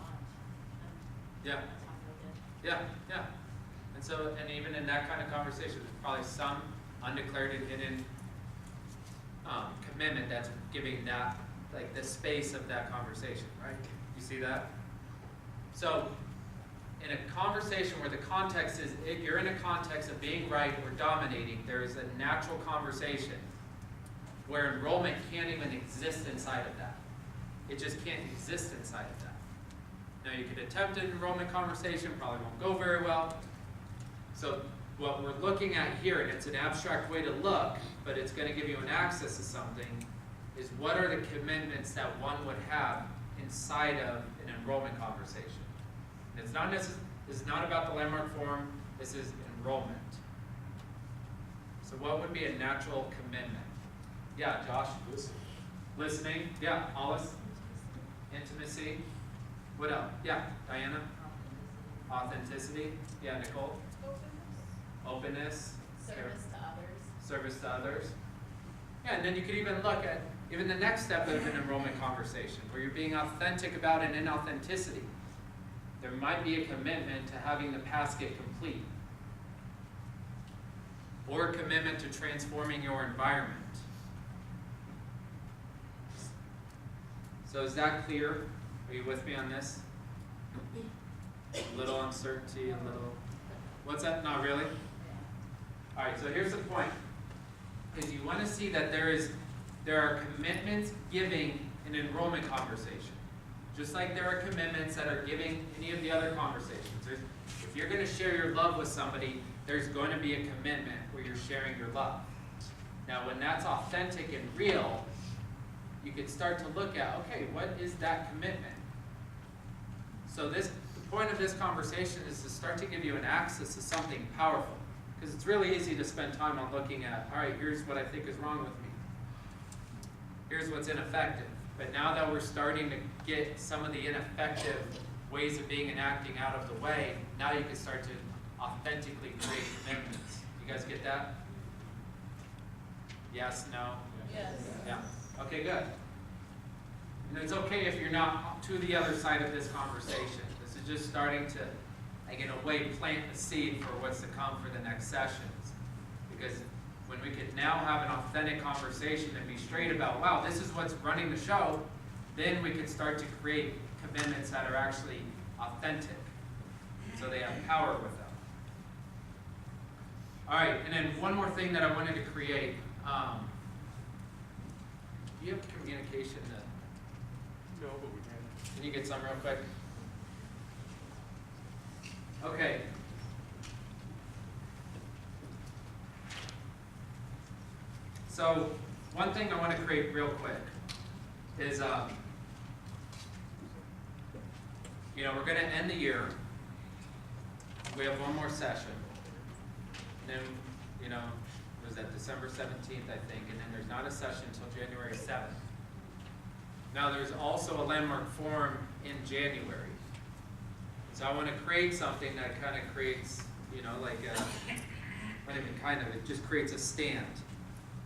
Yeah. That's not real good. Yeah. And so, and even in that kind of conversation, there's probably some undeclared and hidden commitment that's giving that, like the space of that conversation, right? You see that? So, in a conversation where the context is, you're in a context of being right or dominating, there is a natural conversation where enrollment can't even exist inside of that. It just can't exist inside of that. Now you could attempt an enrollment conversation, probably won't go very well. So what we're looking at here, and it's an abstract way to look, but it's going to give you an access to something, is what are the commitments that one would have inside of an enrollment conversation. And it's not necessarily, this is not about the Landmark Forum, this is enrollment. So what would be a natural commitment? Yeah, Josh? Listening. Yeah, Hollis? Intimacy. What else? Yeah, Diana? Authenticity. Yeah, Nicole? Openness. Service to others. Service to others. Yeah, and then you could even look at, Even the next step of an enrollment conversation, where you're being authentic about an inauthenticity. There might be a commitment to having the past get complete. Or a commitment to transforming your environment. So is that clear? Are you with me on this? A little uncertainty, a little... What's that? Not really? All right, so here's the point. Is you want to see that there are commitments giving an enrollment conversation. Just like there are commitments that are giving any of the other conversations. If you're going to share your love with somebody, there's going to be a commitment where you're sharing your love. Now, when that's authentic and real, you can start to look at, okay, what is that commitment? So the point of this conversation is to start to give you an access to something powerful. Because it's really easy to spend time on looking at, all right, here's what I think is wrong with me. Here's what's ineffective. But now that we're starting to get some of the ineffective ways of being and acting out of the way, now you can start to authentically create commitments. You guys get that? Yes, no? Yes. Yeah. Okay, good. And it's okay if you're not to the other side of this conversation. This is just starting to, like in a way, plant the seed for what's to come for the next sessions. Because when we could now have an authentic conversation and be straight about, wow, this is what's running the show, then we can start to create commitments that are actually authentic. So they have power with them. All right, and then one more thing that I wanted to create. Do you have communication? No, but we can. Can you get some real quick? Okay. So one thing I want to create real quick is, we're going to end the year. We have one more session. And then, was that December 17th, I think, and then there's not a session until January 7th. Now there's also a landmark forum in January. So I want to create something that kind of creates, it just creates a stand.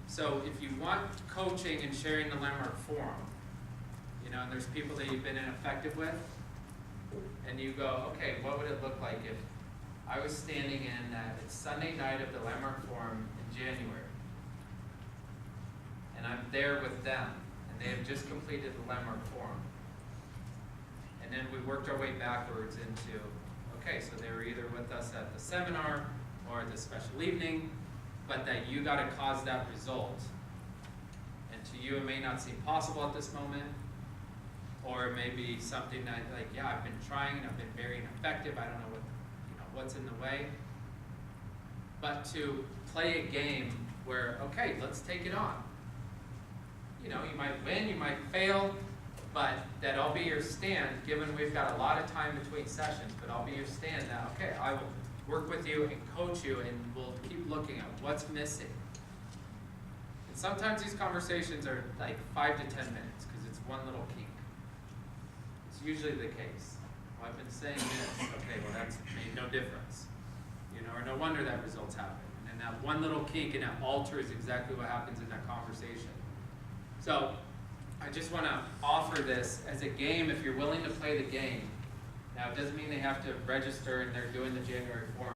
So if you want coaching and sharing the landmark forum, and there's people that you've been ineffective with, and you go, okay, what would it look like if I was standing in that it's Sunday night of the landmark forum in January, and I'm there with them, and they have just completed the landmark forum. And then we worked our way backwards into, okay, so they were either with us at the seminar or at the special evening, but that you got to cause that result. And to you, it may not seem possible at this moment, or it may be something that, I've been trying and I've been very ineffective. I don't know what's in the way. But to play a game where, okay, let's take it on. You might win, you might fail, but that I'll be your stand, given we've got a lot of time between sessions, but I'll be your stand that, okay, I will work with you and coach you, and we'll keep looking at what's missing. And sometimes these conversations are like 5 to 10 minutes, because it's one little kink. It's usually the case. Well, I've been saying this, okay, well that's made no difference. Or no wonder that results happen. And that one little kink and that alters exactly what happens in that conversation. So, I just want to offer this as a game if you're willing to play the game. Now, it doesn't mean they have to register and they're doing the January forum.